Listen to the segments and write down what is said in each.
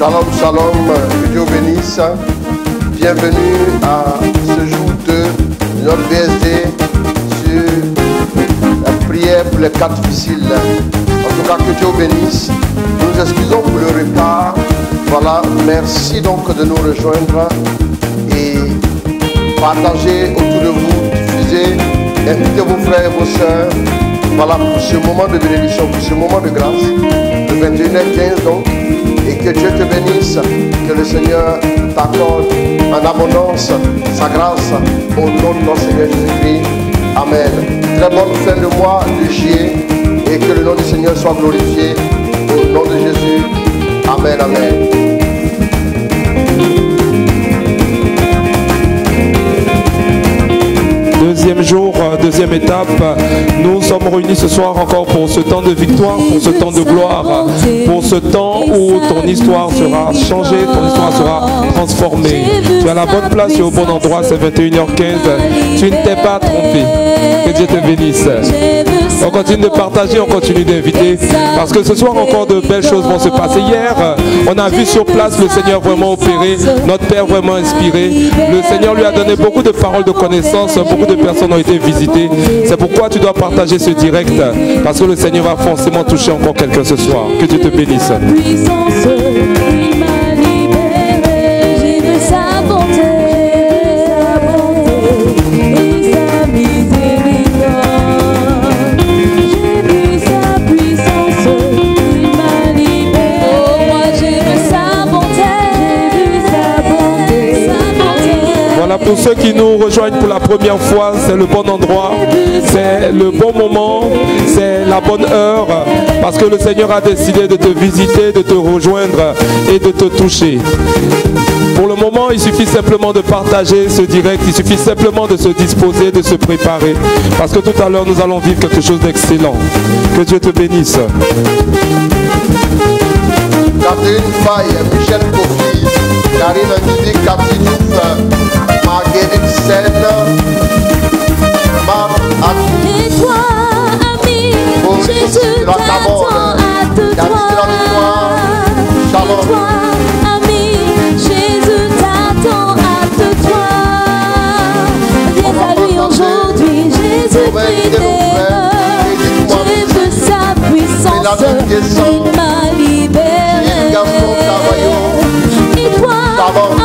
Shalom, shalom, que Dieu bénisse. Bienvenue à ce jour de notre VSD sur la prière pour les cas difficiles. En tout cas, que Dieu bénisse. Nous nous excusons pour le retard. Voilà, merci donc de nous rejoindre et partager autour de vous, diffuser, invitez vos frères et vos sœurs. Voilà, pour ce moment de bénédiction, pour ce moment de grâce, de 21h15 donc. Et que Dieu te bénisse, que le Seigneur t'accorde en abondance sa grâce au nom de notre Seigneur Jésus-Christ. Amen. Très bonne fin de mois de juillet et que le nom du Seigneur soit glorifié au nom de Jésus. Amen, amen. Deuxième jour, deuxième étape, nous sommes réunis ce soir encore pour ce temps de victoire, pour ce temps de gloire, pour ce temps où ton histoire sera changée, ton histoire sera transformée. Tu as la bonne place, tu es au bon endroit, c'est 21h15, tu ne t'es pas trompé. Que Dieu te bénisse. On continue de partager, on continue d'inviter, parce que ce soir encore de belles choses vont se passer. Hier, on a vu sur place le Seigneur vraiment opérer, notre Père vraiment inspiré. Le Seigneur lui a donné beaucoup de paroles de connaissance, beaucoup de personnes ont été visitées. C'est pourquoi tu dois partager ce direct, parce que le Seigneur va forcément toucher encore quelqu'un ce soir. Que Dieu te bénisse. Pour ceux qui nous rejoignent pour la première fois, c'est le bon endroit, c'est le bon moment, c'est la bonne heure, parce que le Seigneur a décidé de te visiter, de te rejoindre et de te toucher. Pour le moment, il suffit simplement de partager ce direct, il suffit simplement de se disposer, de se préparer, parce que tout à l'heure, nous allons vivre quelque chose d'excellent. Que Dieu te bénisse. Catherine Faye, Michel Kofi, Karine Anguidi, Cathy Diouf, Marguerite Sen, Marc Atou. Et toi, ami, Jésus t'attend à te toi. Shalom. Et toi, ami, Jésus t'attend à te toi. Viens à lui aujourd'hui, Jésus-Christ t'aime. Je veux sa puissance, il m'a libéré. Et toi,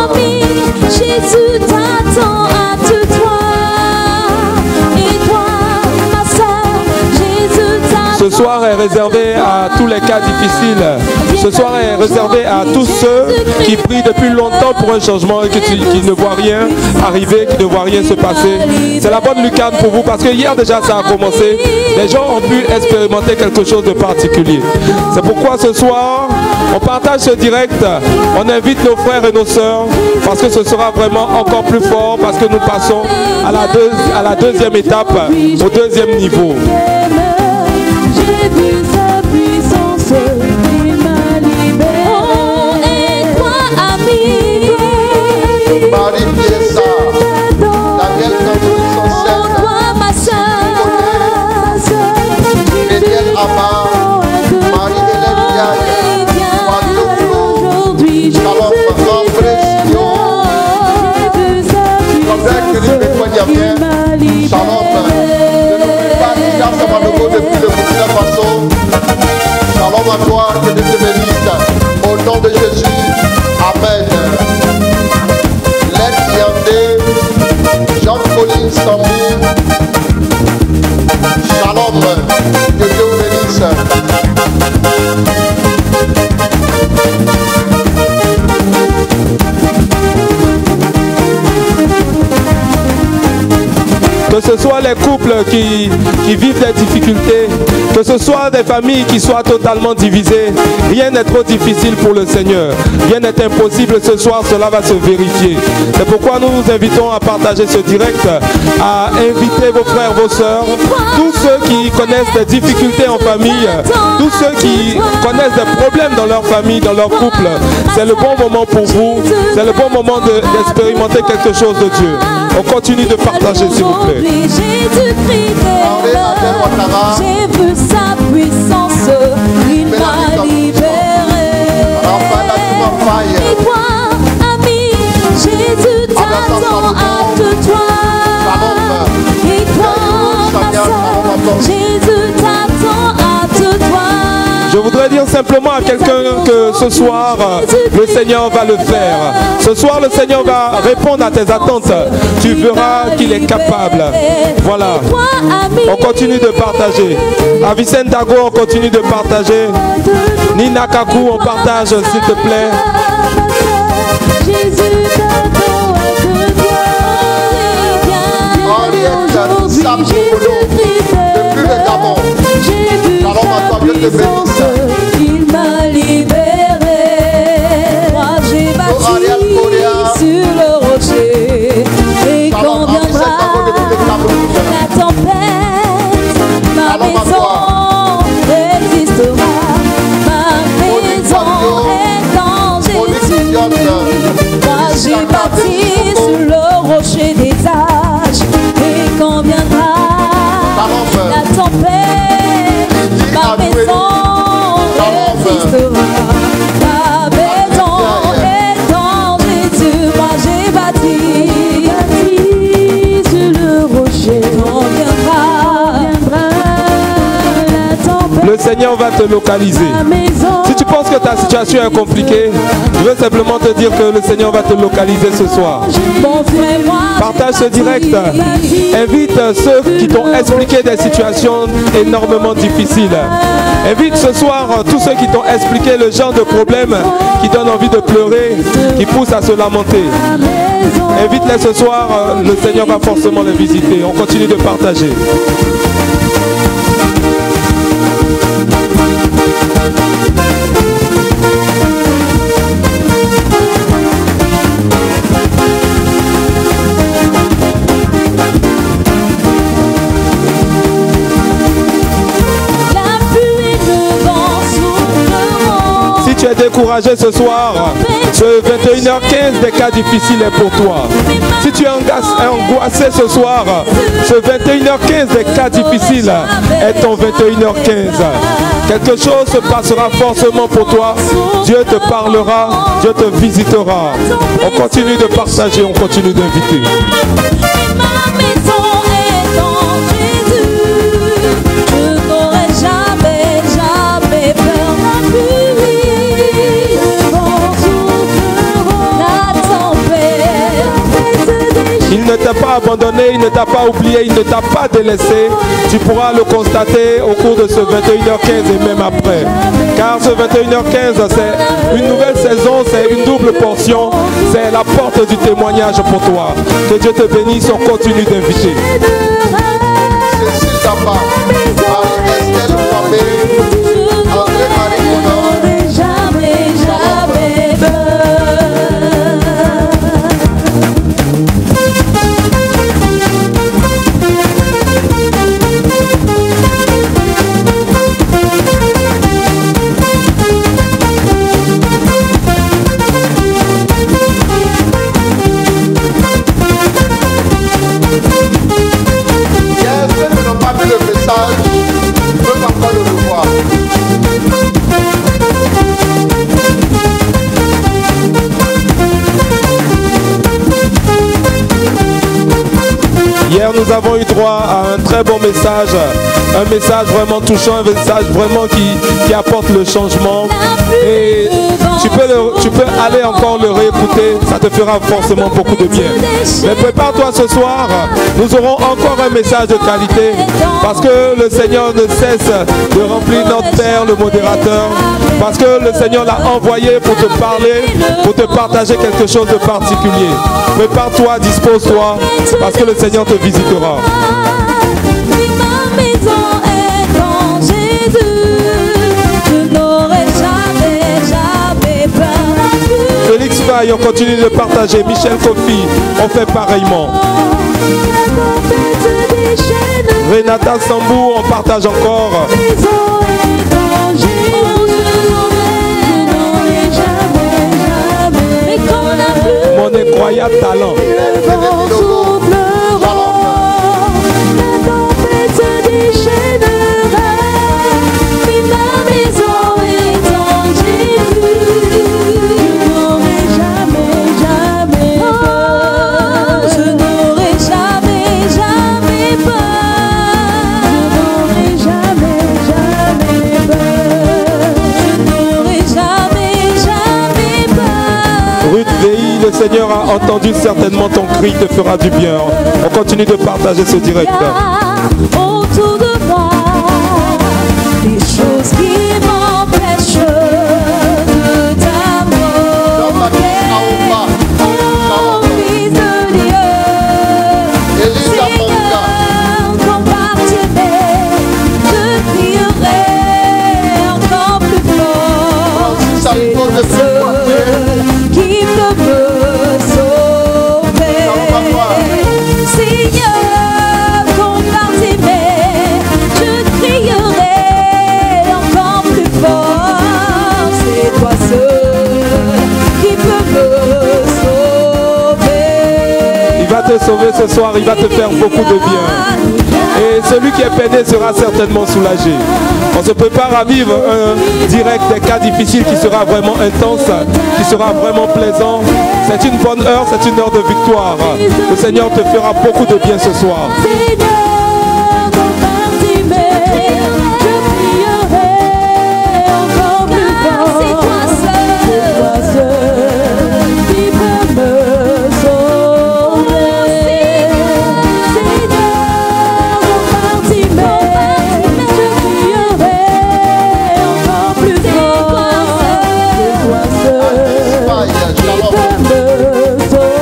ami, Jésus t'attend à te toi. Et toi, ma soeur, Jésus t'attend. Ce soir est réservé à tous les cas difficiles. Ce soir est réservé à tous ceux qui prient depuis longtemps pour un changement et qui ne voient rien arriver, qui ne voient rien se passer. C'est la bonne lucarne pour vous parce que hier déjà ça a commencé. Les gens ont pu expérimenter quelque chose de particulier. C'est pourquoi ce soir, on partage ce direct. On invite nos frères et nos sœurs parce que ce sera vraiment encore plus fort parce que nous passons à la deuxième étape, au deuxième niveau. J'ai vu sa puissance, il m'a libéré. Oh, et toi, ami, Marie Piessa, Daniel Cantou, oh, toi, ma soeur, Daniel Amar, Marie-Hélène Diaye, aujourd'hui, Shalom, Ambrésio, il m'a libéré. Shalom, ne n'oublie pas qu'il y a Samanogo depuis le Burkina Faso. Shalom à toi, que Dieu te bénisse. Au nom de Jésus, Amen. Let's Yandé, Jean-Pauline Sambou. Shalom, que Dieu vous bénisse. Que ce soit les couples qui vivent des difficultés, que ce soit des familles qui soient totalement divisées, rien n'est trop difficile pour le Seigneur. Rien n'est impossible ce soir, cela va se vérifier. C'est pourquoi nous vous invitons à partager ce direct, à inviter vos frères, vos sœurs, tous ceux qui connaissent des difficultés en famille, tous ceux qui connaissent des problèmes dans leur famille, dans leur couple. C'est le bon moment pour vous, c'est le bon moment d'expérimenter quelque chose de Dieu. On continue de partager s'il vous plaît. Jésus-Christ t'aime. J'ai vu sa puissance, il m'a libéré. voudrais dire simplement à quelqu'un que ce soir, le Seigneur va le faire. Ce soir, le Seigneur va répondre à tes attentes. Tu verras qu'il est capable. Voilà. On continue de partager. À Vicente Dago, on continue de partager. Nina Kakou, on partage, s'il te plaît. Henriette Sam Kokono, depuis le Gabon. Shalom à toi, Dieu te bénisse. Il m'a libéré. Moi j'ai bâti sur le rocher. Et quand viendra la tempête, ma maison résistera. Ma maison est en Jésus. Moi j'ai bâti sur le rocher des âges. Et quand viendra la tempête, ma maison résistera. Ma maison est en Jésus. Moi j'ai bâti sur le rocher. Quand viendra la tempête, Le Seigneur va te localiser. Si tu penses que ta situation est compliquée, je veux simplement te dire que le Seigneur va te localiser ce soir. Partage ce direct. Invite ceux qui t'ont expliqué des situations énormément difficiles. Invite ce soir tous ceux qui t'ont expliqué le genre de problème qui donne envie de pleurer, qui pousse à se lamenter. Invite-les ce soir, le Seigneur va forcément les visiter. On continue de partager. Si tu es découragé ce soir, ce 21h15 des cas difficiles est pour toi. Si tu es angoissé ce soir, ce 21h15 des cas difficiles est ton 21h15. Quelque chose se passera forcément pour toi. Dieu te parlera, Dieu te visitera. On continue de partager, on continue d'inviter. Il ne t'a pas abandonné, il ne t'a pas oublié, il ne t'a pas délaissé. Tu pourras le constater au cours de ce 21h15 et même après. Car ce 21h15, c'est une nouvelle saison, c'est une double portion. C'est la porte du témoignage pour toi. Que Dieu te bénisse, on continue d'inviter. Cécile Tapa, Marie-Estelle Kwame, André-Marie Honor. Hier, nous avons eu droit à un très bon message, un message vraiment touchant, un message vraiment qui apporte le changement. Et tu peux aller encore le réécouter, ça te fera forcément beaucoup de bien. Mais prépare-toi ce soir, nous aurons encore un message de qualité, parce que le Seigneur ne cesse de remplir notre terre, le modérateur, parce que le Seigneur l'a envoyé pour te parler, pour te partager quelque chose de particulier. Prépare-toi, dispose-toi, parce que le Seigneur te visitera. Ma maison est en Jésus, je n'aurai jamais peur. Félix Faye, on continue de partager. Michel Kofi, on fait pareillement. Renata Sambou, on partage encore. Mon incroyable talent. Seigneur a entendu certainement ton cri, te fera du bien. On continue de partager ce direct. Autour de moi, des choses qui m'empêchent de t'amour. Oh, Fils de Dieu, Seigneur, compassionné, je crierai encore plus fort. C'est toi seul qui peut me sauver. Seigneur, compassionné, je crierai encore plus fort. C'est toi seul qui peut me sauver. Il va te sauver ce soir, il va te faire beaucoup de bien. Et celui qui est peiné sera certainement soulagé. On se prépare à vivre un direct des cas difficiles qui sera vraiment intense, qui sera vraiment plaisant. C'est une bonne heure, c'est une heure de victoire. Le Seigneur te fera beaucoup de bien ce soir. Seigneur, compassionné, je crierai encore plus fort. C'est toi seul qui peut me sauver. Seigneur, compassionné, je crierai encore plus fort. C'est toi seul qui peut me sauver.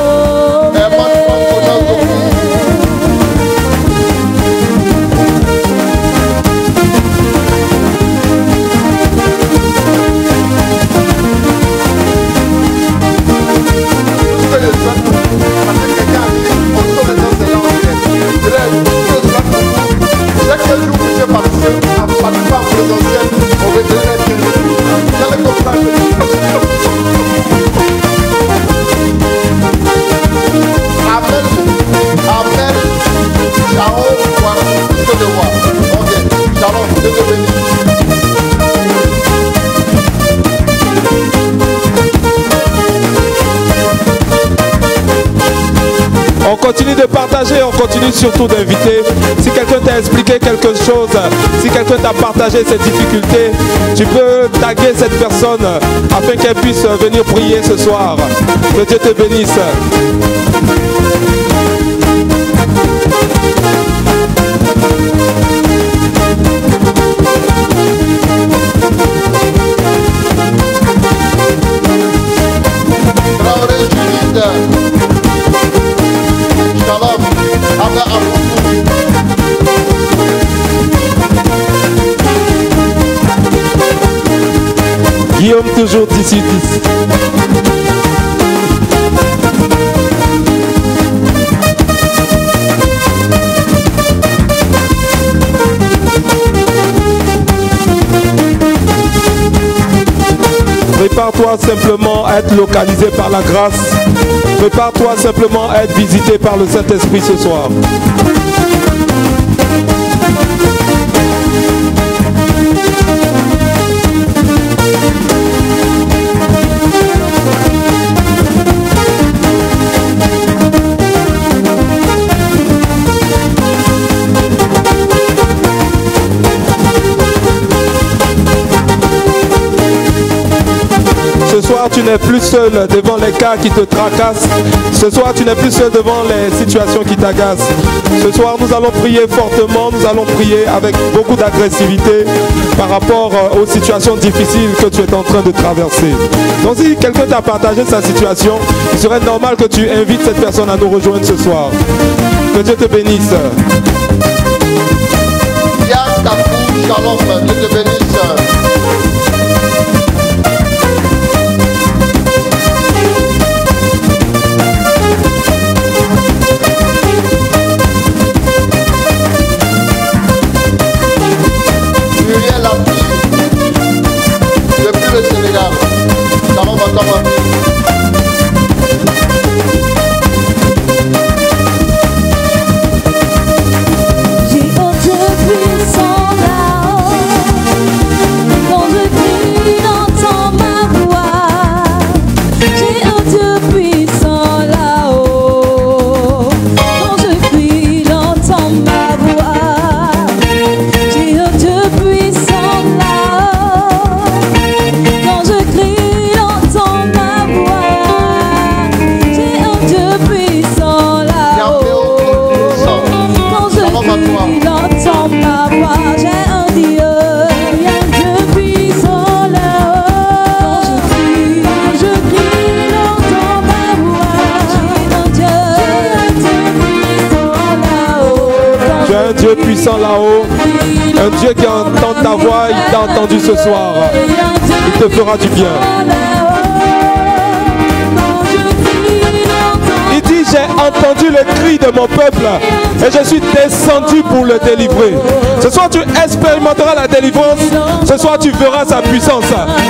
On continue de partager, on continue surtout d'inviter. Si quelqu'un t'a expliqué quelque chose, si quelqu'un t'a partagé ses difficultés, tu peux taguer cette personne afin qu'elle puisse venir prier ce soir. Que Dieu te bénisse. Guillaume toujours d'ici 10. Prépare-toi simplement à être localisé par la grâce. Prépare-toi simplement à être visité par le Saint-Esprit ce soir. Ce soir, tu n'es plus seul devant les cas qui te tracassent. Ce soir, tu n'es plus seul devant les situations qui t'agacent. Ce soir, nous allons prier fortement, nous allons prier avec beaucoup d'agressivité par rapport aux situations difficiles que tu es en train de traverser. Donc si quelqu'un t'a partagé sa situation, il serait normal que tu invites cette personne à nous rejoindre ce soir. Que Dieu te bénisse. Shalom, Dieu te bénisse. Depuis le Sénégal, Shalom à toi. J'ai autre puissant là-haut. Quand je crie, j'entends ma voix. J'ai autre puissant là-haut. Quand je crie, j'entends ma voix. J'ai autre puissant là-haut. Quand je crie, j'entends ma voix. un Dieu puissant là-haut, un Dieu qui entend ta voix, il t'a entendu ce soir. Il te fera du bien. Il dit, j'ai entendu le cri de mon peuple et je suis descendu pour le délivrer. Ce soir, tu expérimenteras la délivrance. Ce soir, tu verras sa puissance.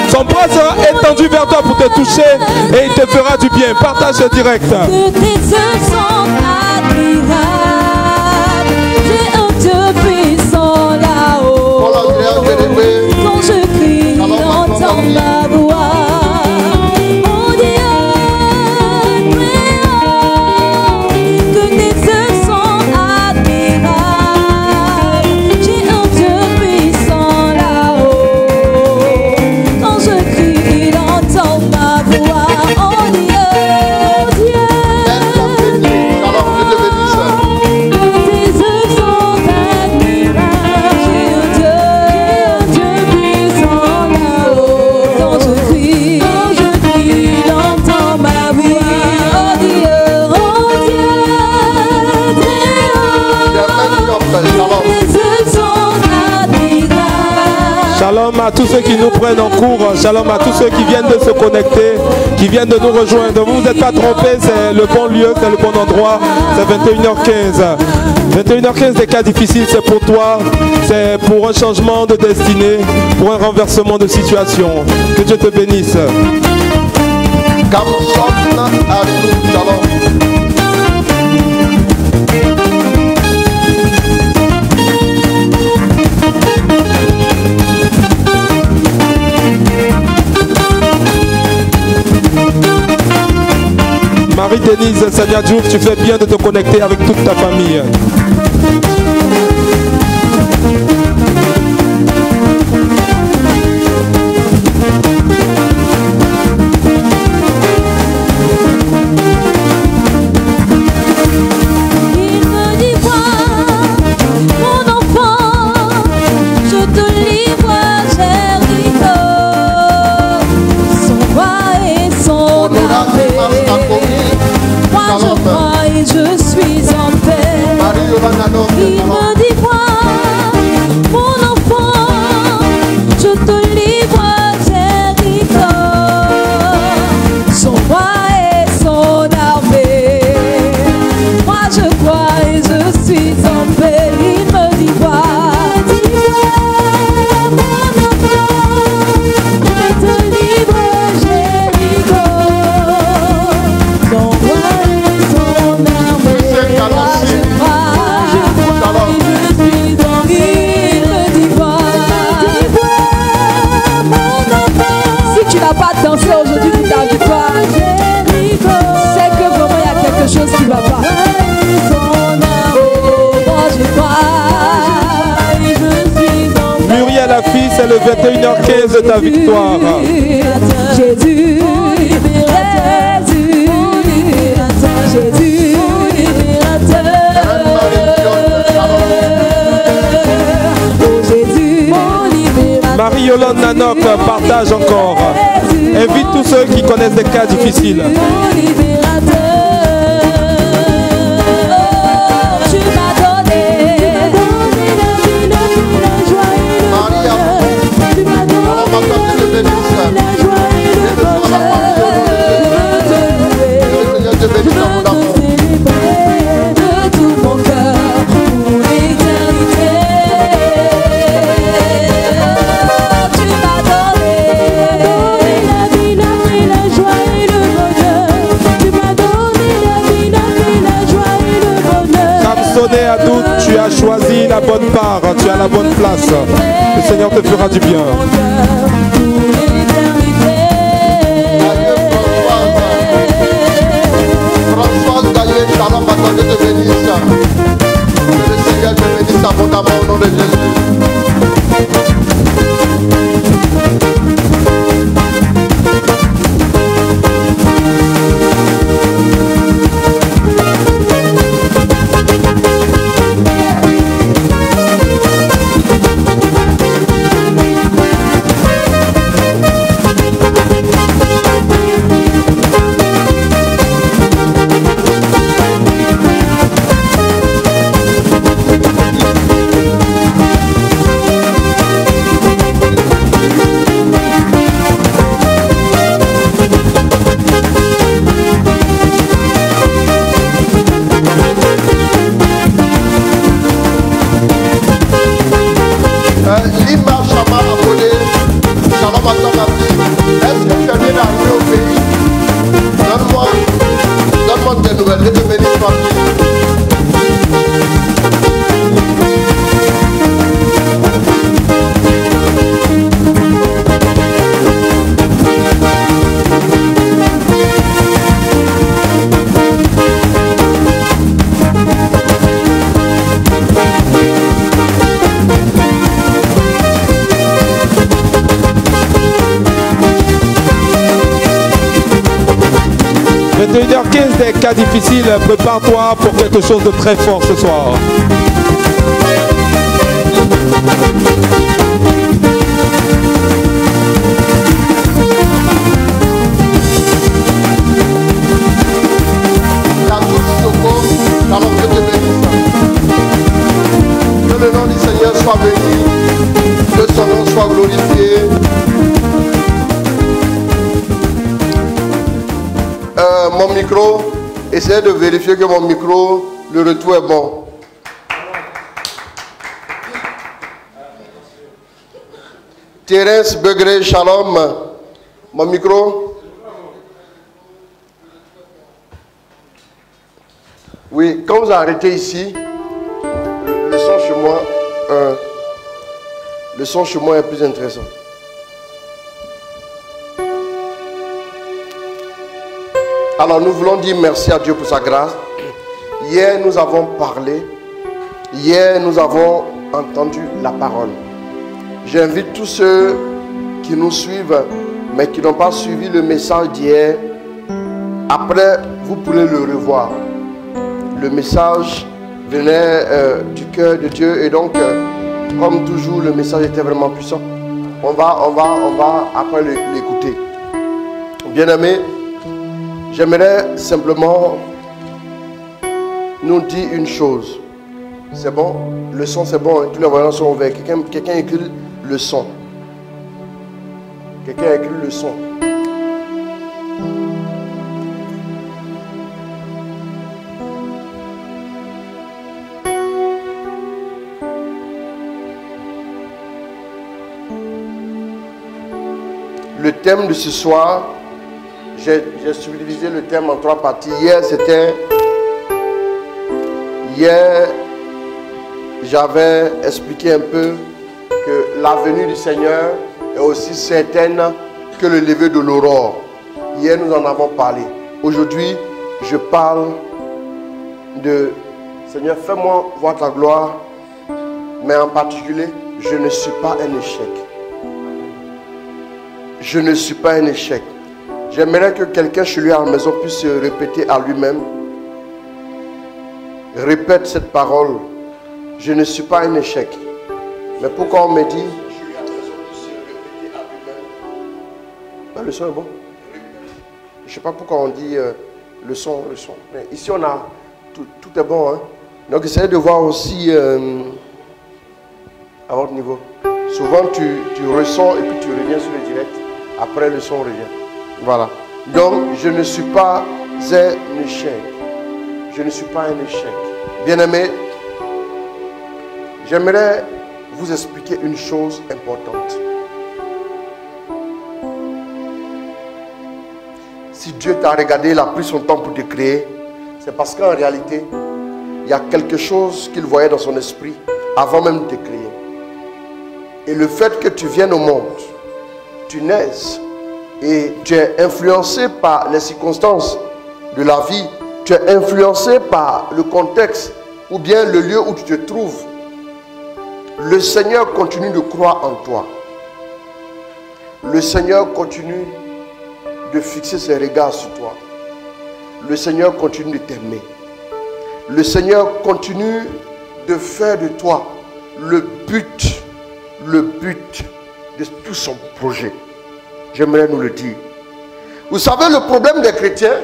Son bras sera étendu vers toi pour te toucher et il te fera du bien. Partage ce direct. Que tes œuvres sont admirables. J'ai un Dieu puissant là-haut. Quand je crie, il entend ma voix. Oh Dieu, que tes œuvres sont admirables. J'ai un Dieu puissant là-haut. Quand je crie, il entend ma voix. Oh Dieu, Dieu. Tes œuvres sont admirables. J'ai un Dieu puissant là-haut. Quand je crie, il entend ma voix. Oh Dieu, très haut. Tes œuvres sont admirables. Shalom à tous ceux qui nous prennent en cours. Shalom à tous ceux qui viennent de se connecter, qui viennent de nous rejoindre. Vous n'êtes pas trompés, c'est le bon lieu, c'est le bon endroit. C'est 21h15. 21h15, des cas difficiles, c'est pour toi. C'est pour un changement de destinée, pour un renversement de situation. Que Dieu te bénisse. Kamson à tout, shalom. Marie-Denise Sania Diouf, tu fais bien de te connecter avec toute ta famille. Il me dit vois, mon enfant, je te livre à Jéricho. Son roi et son armée. Moi je crois et je suis en paix. Il me dit vois, mon enfant, je te livre à Jéricho. Son roi et son armée. Moi je crois et je suis en paix. Il me dit vois, mon enfant, je te livre à Jéricho. Son roi et son armée. Moi je crois et je suis en paix. Il me dit vois, mon enfant. Si tu n'as pas dansé aujourd'hui pour ta victoire, c'est que vraiment il y a quelque chose qui ne va pas. Moi je crois et je suis en paix. Muriel, la fille, c'est le 21h15 de ta victoire. Jésus, Jésus, oh Jésus, Marie-Yolande Nanok partage encore. Invite tous ceux qui connaissent des cas difficiles. Tu m'as donné la joie et le bonheur. Tu m'as donné la joie et le bonheur. Je veux te célébrer de tout mon cœur pour l'éternité. Tu m'as donné la vie, la joie et le bonheur. Tu m'as donné la vie, la joie et le bonheur. Samsoné à doute, tu as choisi la bonne part, tu as la bonne place. Le Seigneur te fera du bien. Françoise Gaillé, shalom, à toi, Dieu te bénisse. Que le Seigneur te bénisse abondamment au nom de Jésus. 21h15 des cas difficiles. Prépare-toi pour quelque chose de très fort ce soir. Que le nom du Seigneur soit béni, que son nom soit glorifié. Mon micro, essayez de vérifier que mon micro, le retour est bon. Thérèse Begré, shalom. Mon micro. Oui, quand vous arrêtez ici, le son chez moi est plus intéressant. Alors nous voulons dire merci à Dieu pour sa grâce. Hier nous avons parlé, hier nous avons entendu la parole. J'invite tous ceux qui nous suivent, mais qui n'ont pas suivi le message d'hier. Après, vous pourrez le revoir. Le message venait du cœur de Dieu et donc, comme toujours, le message était vraiment puissant. On va après l'écouter. Bien-aimés, j'aimerais simplement nous dire une chose. C'est bon? Le son, c'est bon? Tous les voyants sont ouverts. Quelqu'un écrit le son. Quelqu'un écrit le son. Le thème de ce soir, j'ai subdivisé le thème en 3 parties. Hier, j'avais expliqué un peu que la venue du Seigneur est aussi certaine que le lever de l'aurore. Hier, nous en avons parlé. Aujourd'hui, je parle de Seigneur, fais-moi voir ta gloire, mais en particulier, je ne suis pas un échec. Je ne suis pas un échec. J'aimerais que quelqu'un chez lui à la maison puisse se répéter à lui-même. Répète cette parole. Je ne suis pas un échec. Mais pourquoi on me dit chez lui à la maison puisse se répéter à lui-même? Le son est bon. Je ne sais pas pourquoi on dit le son. Mais ici on a tout est bon. Hein? Donc essayez de voir aussi à votre niveau. Souvent tu ressens et puis tu reviens sur le direct. Après le son revient. Voilà. Donc, je ne suis pas un échec. Je ne suis pas un échec. Bien-aimés, j'aimerais vous expliquer une chose importante. Si Dieu t'a regardé, il a pris son temps pour te créer, c'est parce qu'en réalité, il y a quelque chose qu'il voyait dans son esprit avant même de te créer. Et le fait que tu viennes au monde, tu naisses et tu es influencé par les circonstances de la vie, tu es influencé par le contexte ou bien le lieu où tu te trouves. Le Seigneur continue de croire en toi. Le Seigneur continue de fixer ses regards sur toi. Le Seigneur continue de t'aimer. Le Seigneur continue de faire de toi le but de tout son projet. J'aimerais nous le dire. Vous savez, le problème des chrétiens,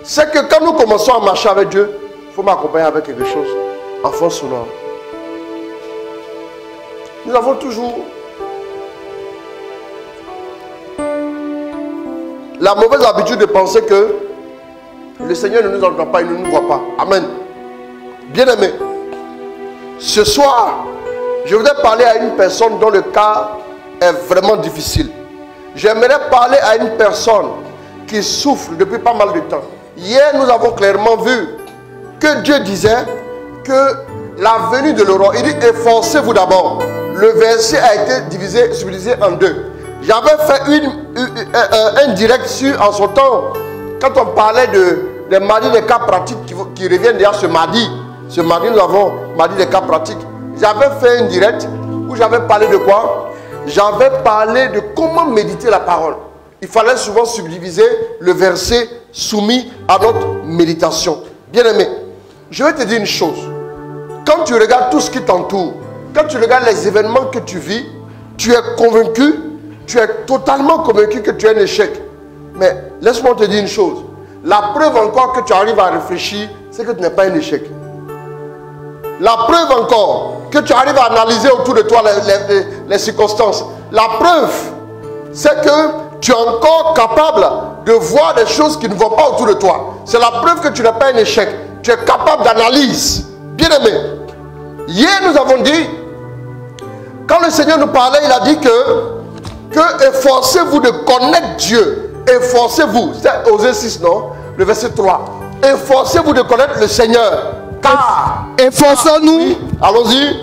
c'est que quand nous commençons à marcher avec Dieu, il faut m'accompagner avec quelque chose en fond sonore. Nous avons toujours la mauvaise habitude de penser que le Seigneur ne nous entend pas, il ne nous voit pas. Amen. Bien-aimés, ce soir, je voudrais parler à une personne dont le cas est vraiment difficile. J'aimerais parler à une personne qui souffre depuis pas mal de temps. Hier, nous avons clairement vu que Dieu disait que la venue de l'aurore, il dit efforcez-vous d'abord. Le verset a été subdivisé en 2. J'avais fait un direct en son temps, quand on parlait des mardis des cas pratiques qui reviennent déjà ce mardi. Ce mardi, nous avons mardi des cas pratiques. J'avais fait un direct où j'avais parlé de quoi? J'avais parlé de comment méditer la parole. il fallait souvent subdiviser le verset soumis à notre méditation. Bien-aimé, je vais te dire une chose. Quand tu regardes tout ce qui t'entoure, quand tu regardes les événements que tu vis, tu es convaincu, tu es totalement convaincu que tu es un échec. Mais laisse-moi te dire une chose. La preuve encore que tu arrives à réfléchir, c'est que tu n'es pas un échec. La preuve encore que tu arrives à analyser autour de toi les circonstances. La preuve, c'est que tu es encore capable de voir des choses qui ne vont pas autour de toi. C'est la preuve que tu n'es pas un échec. Tu es capable d'analyse. Bien-aimé, hier nous avons dit, quand le Seigneur nous parlait, il a dit que efforcez-vous de connaître Dieu. Efforcez-vous. C'est Osée 6, non? Le verset 3. Efforcez-vous de connaître le Seigneur. Car. Efforçons-nous. Oui, allons-y.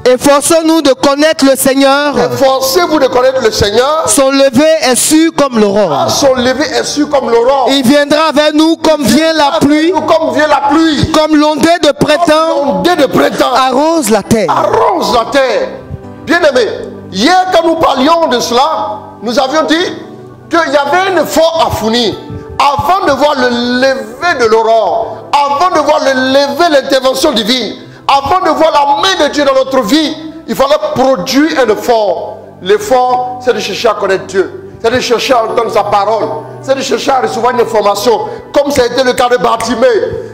Efforçons-nous de connaître le Seigneur. Efforcez-vous de connaître le Seigneur. Son lever est sûr comme l'aurore. Son lever est sûr comme l'aurore. Il viendra vers nous comme vient la pluie. Comme vient la pluie. Comme l'ondée de printemps. Comme l'ondée de printemps. Arrose la terre. Arrose la terre. Bien-aimé, hier quand nous parlions de cela, nous avions dit qu'il y avait un effort à fournir. Avant de voir le lever de l'aurore, avant de voir le lever de l'intervention divine, avant de voir la main de Dieu dans notre vie, il fallait produire un effort. L'effort, c'est de chercher à connaître Dieu. C'est de chercher à entendre sa parole. C'est de chercher à recevoir une information. Comme ça a été le cas de Bartimée.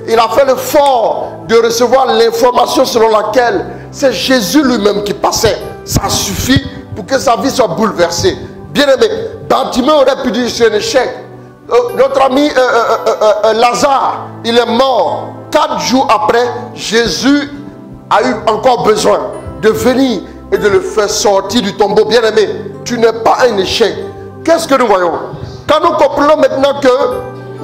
Il a fait l'effort de recevoir l'information selon laquelle c'est Jésus lui-même qui passait. Ça suffit pour que sa vie soit bouleversée. Bien-aimé, Bartimée aurait pu dire c'est un échec. Notre ami Lazare, il est mort. 4 jours après, Jésus a eu encore besoin de venir et de le faire sortir du tombeau. Bien-aimé, tu n'es pas un échec. Qu'est-ce que nous voyons? Quand nous comprenons maintenant que,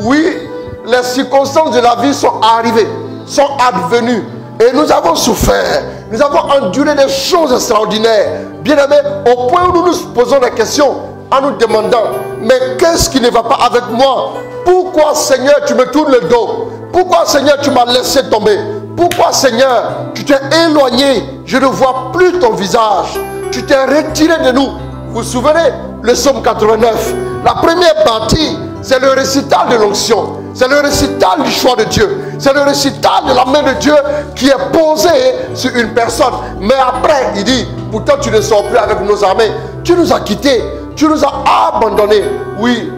oui, les circonstances de la vie sont arrivées, sont advenues, et nous avons souffert, nous avons enduré des choses extraordinaires. Bien-aimé, au point où nous nous posons des questions, en nous demandant, mais qu'est-ce qui ne va pas avec moi? Pourquoi, Seigneur, tu me tournes le dos? Pourquoi, Seigneur, tu m'as laissé tomber? Pourquoi, Seigneur, tu t'es éloigné? Je ne vois plus ton visage. Tu t'es retiré de nous. Vous vous souvenez, le psaume 89, la première partie, c'est le récital de l'onction. C'est le récital du choix de Dieu. C'est le récital de la main de Dieu qui est posée sur une personne. Mais après, il dit, pourtant tu ne sors plus avec nos armées. Tu nous as quittés. Tu nous as abandonnés. Oui,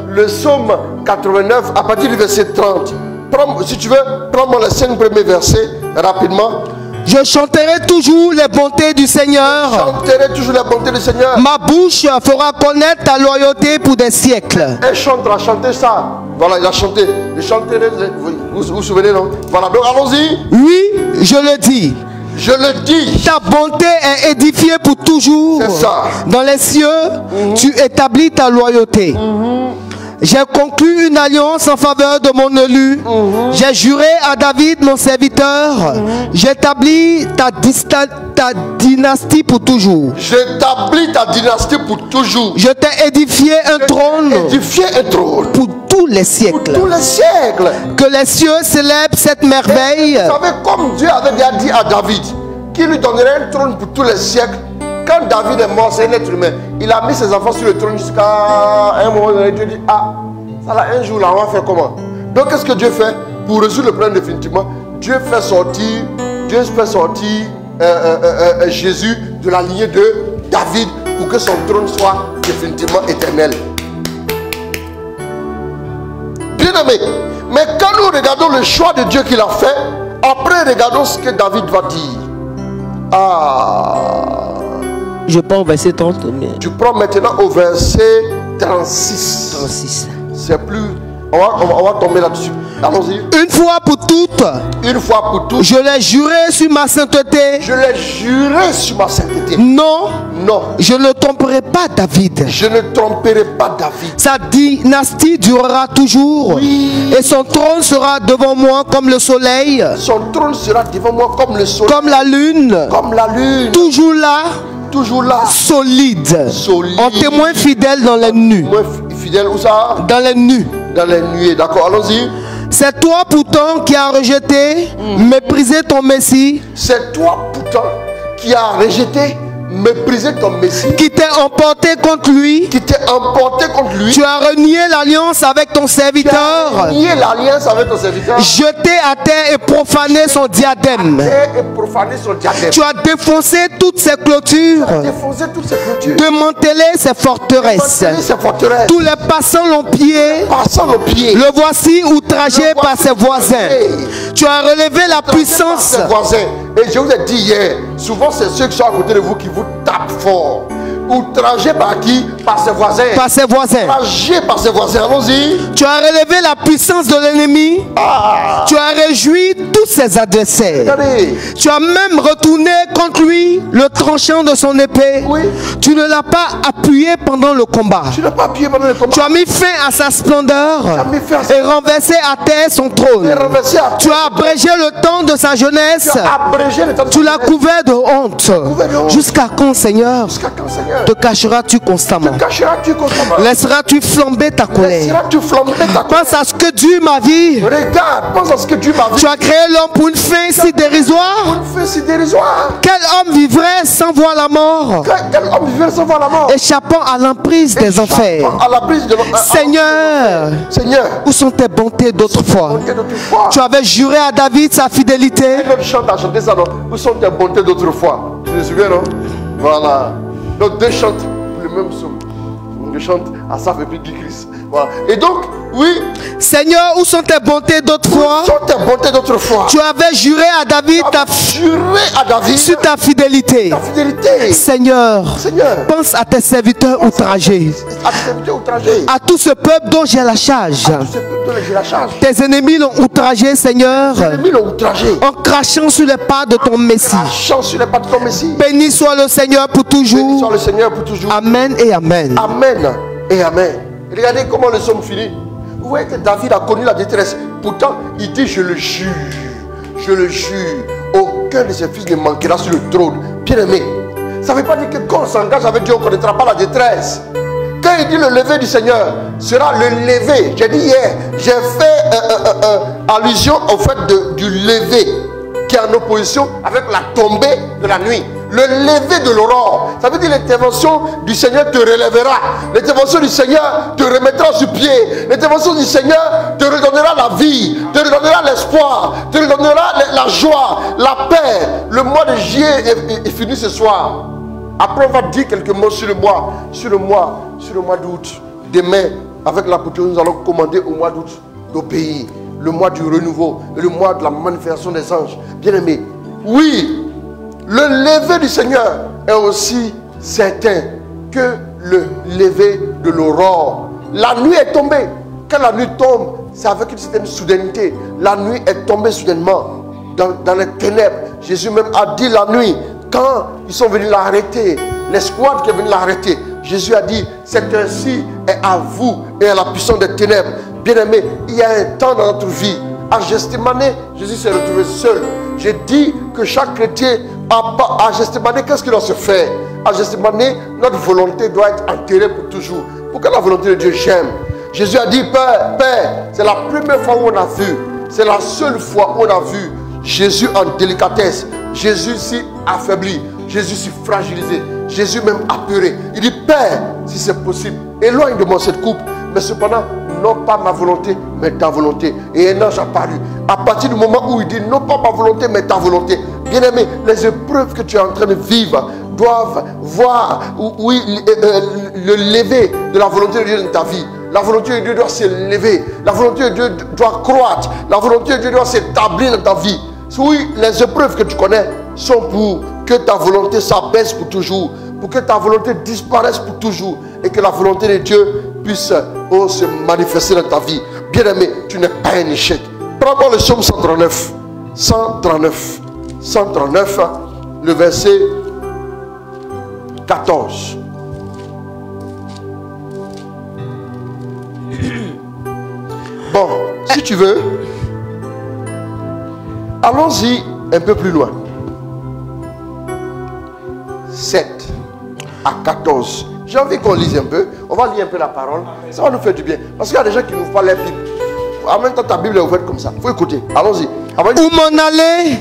le psaume 89, à partir du verset 30. Si tu veux, prends-moi les 5 premiers versets rapidement. Je chanterai toujours les bontés du Seigneur. Je chanterai toujours les bontés du Seigneur. Ma bouche fera connaître ta loyauté pour des siècles. Elle chantera, chantez ça. Voilà, il a chanté. Je chanterai, vous vous souvenez, non? Voilà, donc allons-y. Oui, je le dis. Je le dis. Ta bonté est édifiée pour toujours. C'est ça. Dans les cieux, tu établis ta loyauté. J'ai conclu une alliance en faveur de mon élu. J'ai juré à David, mon serviteur. J'établis ta dynastie pour toujours. J'établis ta dynastie pour toujours. Je t'ai édifié un trône. Édifié un trône. Pour tous les siècles. Pour tous les siècles. Que les cieux célèbrent cette merveille. Vous savez, comme Dieu avait déjà dit à David qu'il lui donnerait un trône pour tous les siècles. Quand David est mort, c'est un être humain. Il a mis ses enfants sur le trône jusqu'à un moment donné. Dieu dit, ah, ça là, un jour là, on va faire comment? Donc qu'est-ce que Dieu fait? Pour résoudre le problème définitivement, Dieu fait sortir Jésus de la lignée de David pour que son trône soit définitivement éternel. Bien aimé, mais quand nous regardons le choix de Dieu qu'il a fait, après regardons ce que David va dire. Ah. Je prends au verset 30. Mais... Tu prends maintenant au verset 36. 36. C'est plus... On va tomber là-dessus. Allons-y. Une fois pour toutes. Une fois pour toutes. Je l'ai juré sur ma sainteté. Je l'ai juré sur ma sainteté. Non. Non. Je ne tromperai pas David. Je ne tromperai pas David. Sa dynastie durera toujours. Oui. Et son trône sera devant moi comme le soleil. Son trône sera devant moi comme le soleil. Comme la lune. Comme la lune. Toujours là. Toujours là. Solide. Solide. En témoin fidèle dans les nues. Fidèle où ça? Dans les nues. Dans les nuées, d'accord, allons-y. C'est toi pourtant qui as rejeté, méprisé ton Messie. C'est toi pourtant qui as rejeté, méprisé ton Messie, qui t'est emporté contre lui. qui t'est emporté contre lui, Tu as renié l'alliance avec ton serviteur. nié l'alliance avec ton serviteur, Jeté à terre et profané son diadème. et profané son diadème, Tu as défoncé toutes ses clôtures, défoncé toutes ses clôtures, démantelé ses forteresses. démantelé ses forteresses, Tous les passants l'ont pillé. passant nos pieds, Le voici outragé Le voici par ses voisins. outragé. Tu as relevé la par puissance. ses voisins. Et je vous ai dit hier, souvent c'est ceux qui sont à côté de vous qui vous tapent fort. Outragé par qui? Par ses voisins. Par ses voisins. Outragé par ses voisins. Allons-y. Tu as relevé la puissance de l'ennemi. Ah. Tu as réjoui tous ses adversaires. Regardez. Tu as même retourné contre lui le tranchant de son épée. Oui. Tu ne l'as pas appuyé pendant le combat. Tu n'as pas appuyé pendant le combat. Tu as mis fin à sa splendeur as mis fin à sa- et renversé à terre son trône. Et renversé à Tu as abrégé le temps de sa jeunesse. Tu as abrégé le temps de Tu l'as sa couvert de honte. couvert de honte. Jusqu'à quand, Seigneur, Jusqu'à quand, Seigneur? te cacheras-tu constamment? Cacheras-tu constamment? Laisseras-tu flamber ta colère? Laisseras-tu flamber ta colère? Pense à ce que Dieu m'a dit. Regarde, pense à ce que Dieu m'a vu. Tu as créé l'homme pour une fin si dérisoire. Une feu si dérisoire. Quel homme vivrait sans voir la mort, Quel homme vivait sans voir la mort? échappant à l'emprise des enfers? À la brise de l'homme. Seigneur, Seigneur, où sont tes bontés d'autrefois? bonté d'autrefois. Tu avais juré à David sa fidélité. Notre chante a chanté ça, non? Où sont tes bontés d'autrefois? Tu te souviens, non? Voilà. Donc deux chantent pour le même psaume. Deux chantent Asaph et puis Guy Christ. Voilà. Et donc, oui, Seigneur, où sont tes bontés d'autrefois? sont tes bontés d'autrefois. Tu avais juré à David Juré à David sur ta fidélité. ta fidélité. Seigneur, Seigneur, pense à tes serviteurs outragés, à tes serviteurs outragés. à tout ce peuple dont j'ai la charge. Tous ces peuples, j'ai la charge. Tes ennemis l'ont outragé, Seigneur, Les ennemis l'ont outragé. en crachant sur les pas de ton Messie. Crachant sur les pas de ton Messie. Béni soit le Seigneur pour Béni soit toujours. le Seigneur pour toujours. Amen et Amen. Amen et Amen. Et regardez comment le psaume finit. Vous voyez que David a connu la détresse. Pourtant, il dit, je le jure, aucun de ses fils ne manquera sur le trône. Bien aimé, ça ne veut pas dire que quand on s'engage avec Dieu, on ne connaîtra pas la détresse. Quand il dit le lever du Seigneur sera le lever. J'ai dit hier, j'ai fait allusion au fait du lever qui est en opposition avec la tombée de la nuit. Le lever de l'aurore, ça veut dire l'intervention du Seigneur te relèvera. L'intervention du Seigneur te remettra sur pied. L'intervention du Seigneur te redonnera la vie, te redonnera l'espoir, te redonnera la joie, la paix. Le mois de juillet est fini ce soir. Après, on va dire quelques mots sur le mois d'août. Demain, avec l'apôtre, nous allons commander au mois d'août nos pays. Le mois du renouveau et le mois de la manifestation des anges. Bien aimé, oui, le lever du Seigneur est aussi certain que le lever de l'aurore. La nuit est tombée. Quand la nuit tombe, c'est avec une certaine soudaineté. La nuit est tombée soudainement dans les ténèbres. Jésus même a dit la nuit, quand ils sont venus l'arrêter, l'escouade qui est venue l'arrêter, Jésus a dit, cette heure-ci est à vous et à la puissance des ténèbres. Bien-aimé, il y a un temps dans notre vie. À Gethsémani, Jésus s'est retrouvé seul. J'ai dit que chaque chrétien, à Gethsémani, qu'est-ce qu'il doit se faire? À Gethsémani, notre volonté doit être enterrée pour toujours. Pourquoi la volonté de Dieu? J'aime. Jésus a dit, Père, c'est la première fois où on a vu, c'est la seule fois où on a vu Jésus en délicatesse, Jésus si affaibli, Jésus si fragilisé, Jésus même apeuré. Il dit, Père, si c'est possible, éloigne de moi cette coupe. Mais cependant, non pas ma volonté, mais ta volonté. Et un ange a paru. À partir du moment où il dit, non pas ma volonté, mais ta volonté. Bien aimé, les épreuves que tu es en train de vivre doivent voir, oui, le lever de la volonté de Dieu dans ta vie. La volonté de Dieu doit s'élever. La volonté de Dieu doit croître. La volonté de Dieu doit s'établir dans ta vie. Oui, les épreuves que tu connais sont pour que ta volonté s'abaisse pour toujours. Pour que ta volonté disparaisse pour toujours. Et que la volonté de Dieu puisse se manifester dans ta vie. Bien-aimé, tu n'es pas un échec. Prends-moi le psaume 139. 139. 139, le verset 14. Bon, si tu veux, allons-y un peu plus loin. 7 à 14. J'ai envie qu'on lise un peu. On va lire un peu la parole. Ça va nous faire du bien. Parce qu'il y a des gens qui n'ouvrent pas leur Bible. En même temps, ta Bible est ouverte comme ça. Il faut écouter. Allons-y. Où m'en aller?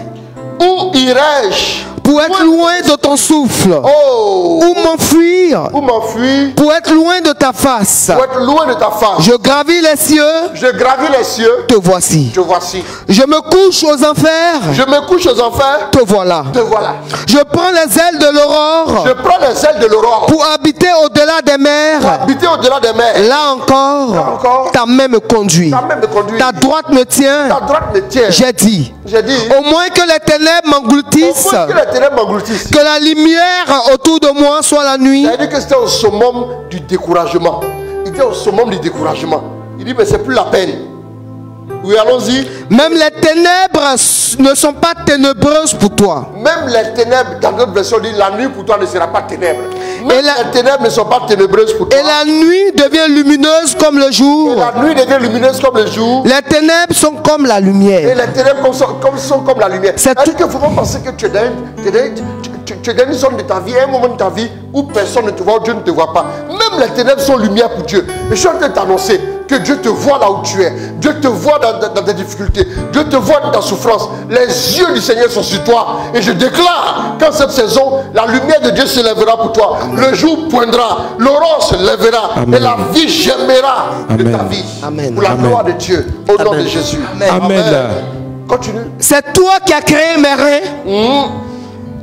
Où irai-je pour être loin de ton souffle. Oh. Ou m'enfuir Ou m'enfuir. pour être loin de ta face. Pour être loin de ta face. Je gravis les cieux, Je gravis les cieux. te voici. Te voici. Je me couche aux enfers, Je me couche aux enfers. te voilà. Te voilà. Je prends les ailes de l'aurore Je prends les ailes de l'aurore. pour habiter au-delà des mers. Habiter au-delà des mers. Là encore, encore, ta main me conduit. Ta main me conduit. Ta droite me tient. Ta droite me tient. J'ai dit, J'ai dit. au moins que les ténèbres m'engloutissent, Au moins que les ténèbres m'engloutissent. que la lumière autour de moi soit la nuit. Il a dit que c'était au summum du découragement. Il était au summum du découragement. Il dit, mais c'est plus la peine. Oui, allons-y. Même les ténèbres ne sont pas ténébreuses pour toi. Même les ténèbres, dans notre version, dit, la nuit pour toi ne sera pas ténèbre. Même Et la- les ténèbres ne sont pas ténébreuses pour toi. Et la nuit devient lumineuse comme le Et jour. la nuit devient lumineuse comme le jour. Les ténèbres sont comme la Et lumière. les ténèbres sont comme la lumière. C'est C'est-à-dire tout- qu'il ne faut pas penser que tu es dans une zone de ta vie, un moment de ta vie où personne ne te voit, où Dieu ne te voit pas. Même les ténèbres sont lumière pour Dieu. Et je suis en train de t'annoncer que Dieu te voit là où tu es. Dieu te voit dans tes difficultés. Dieu te voit dans ta souffrance. Les yeux du Seigneur sont sur toi. Et je déclare qu'en cette saison, la lumière de Dieu se lèvera pour toi. Le jour poindra, l'aurore se lèvera. Amen. Et la vie germera de ta Amen. vie. Amen. Pour la Amen. gloire de Dieu. Au nom de Jésus. Amen. Continue. C'est toi qui as créé mes reins.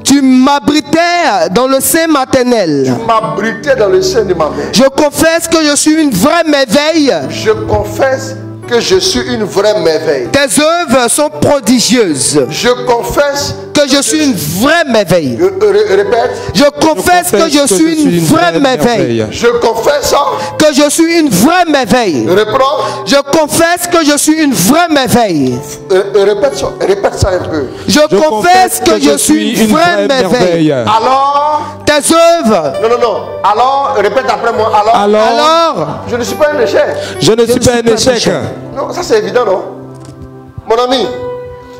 Tu m'abritais dans le sein maternel. M'abriter dans le sein de ma mère. Je confesse que je suis une vraie merveille. Je confesse que je suis une vraie merveille. Tes œuvres sont prodigieuses. Je confesse Que je suis une vraie merveille. répète. Je confesse que je suis une vraie merveille. Je confesse ça. Que je suis une vraie merveille. Reprends. Je confesse que je suis une vraie merveille. Répète ça un peu. Je confesse que je suis une vraie merveille. Alors. Tes œuvres. Non. Alors, répète après moi. Alors, Je ne suis pas un échec. je ne suis pas un échec. Non, ça c'est évident, non? Mon ami,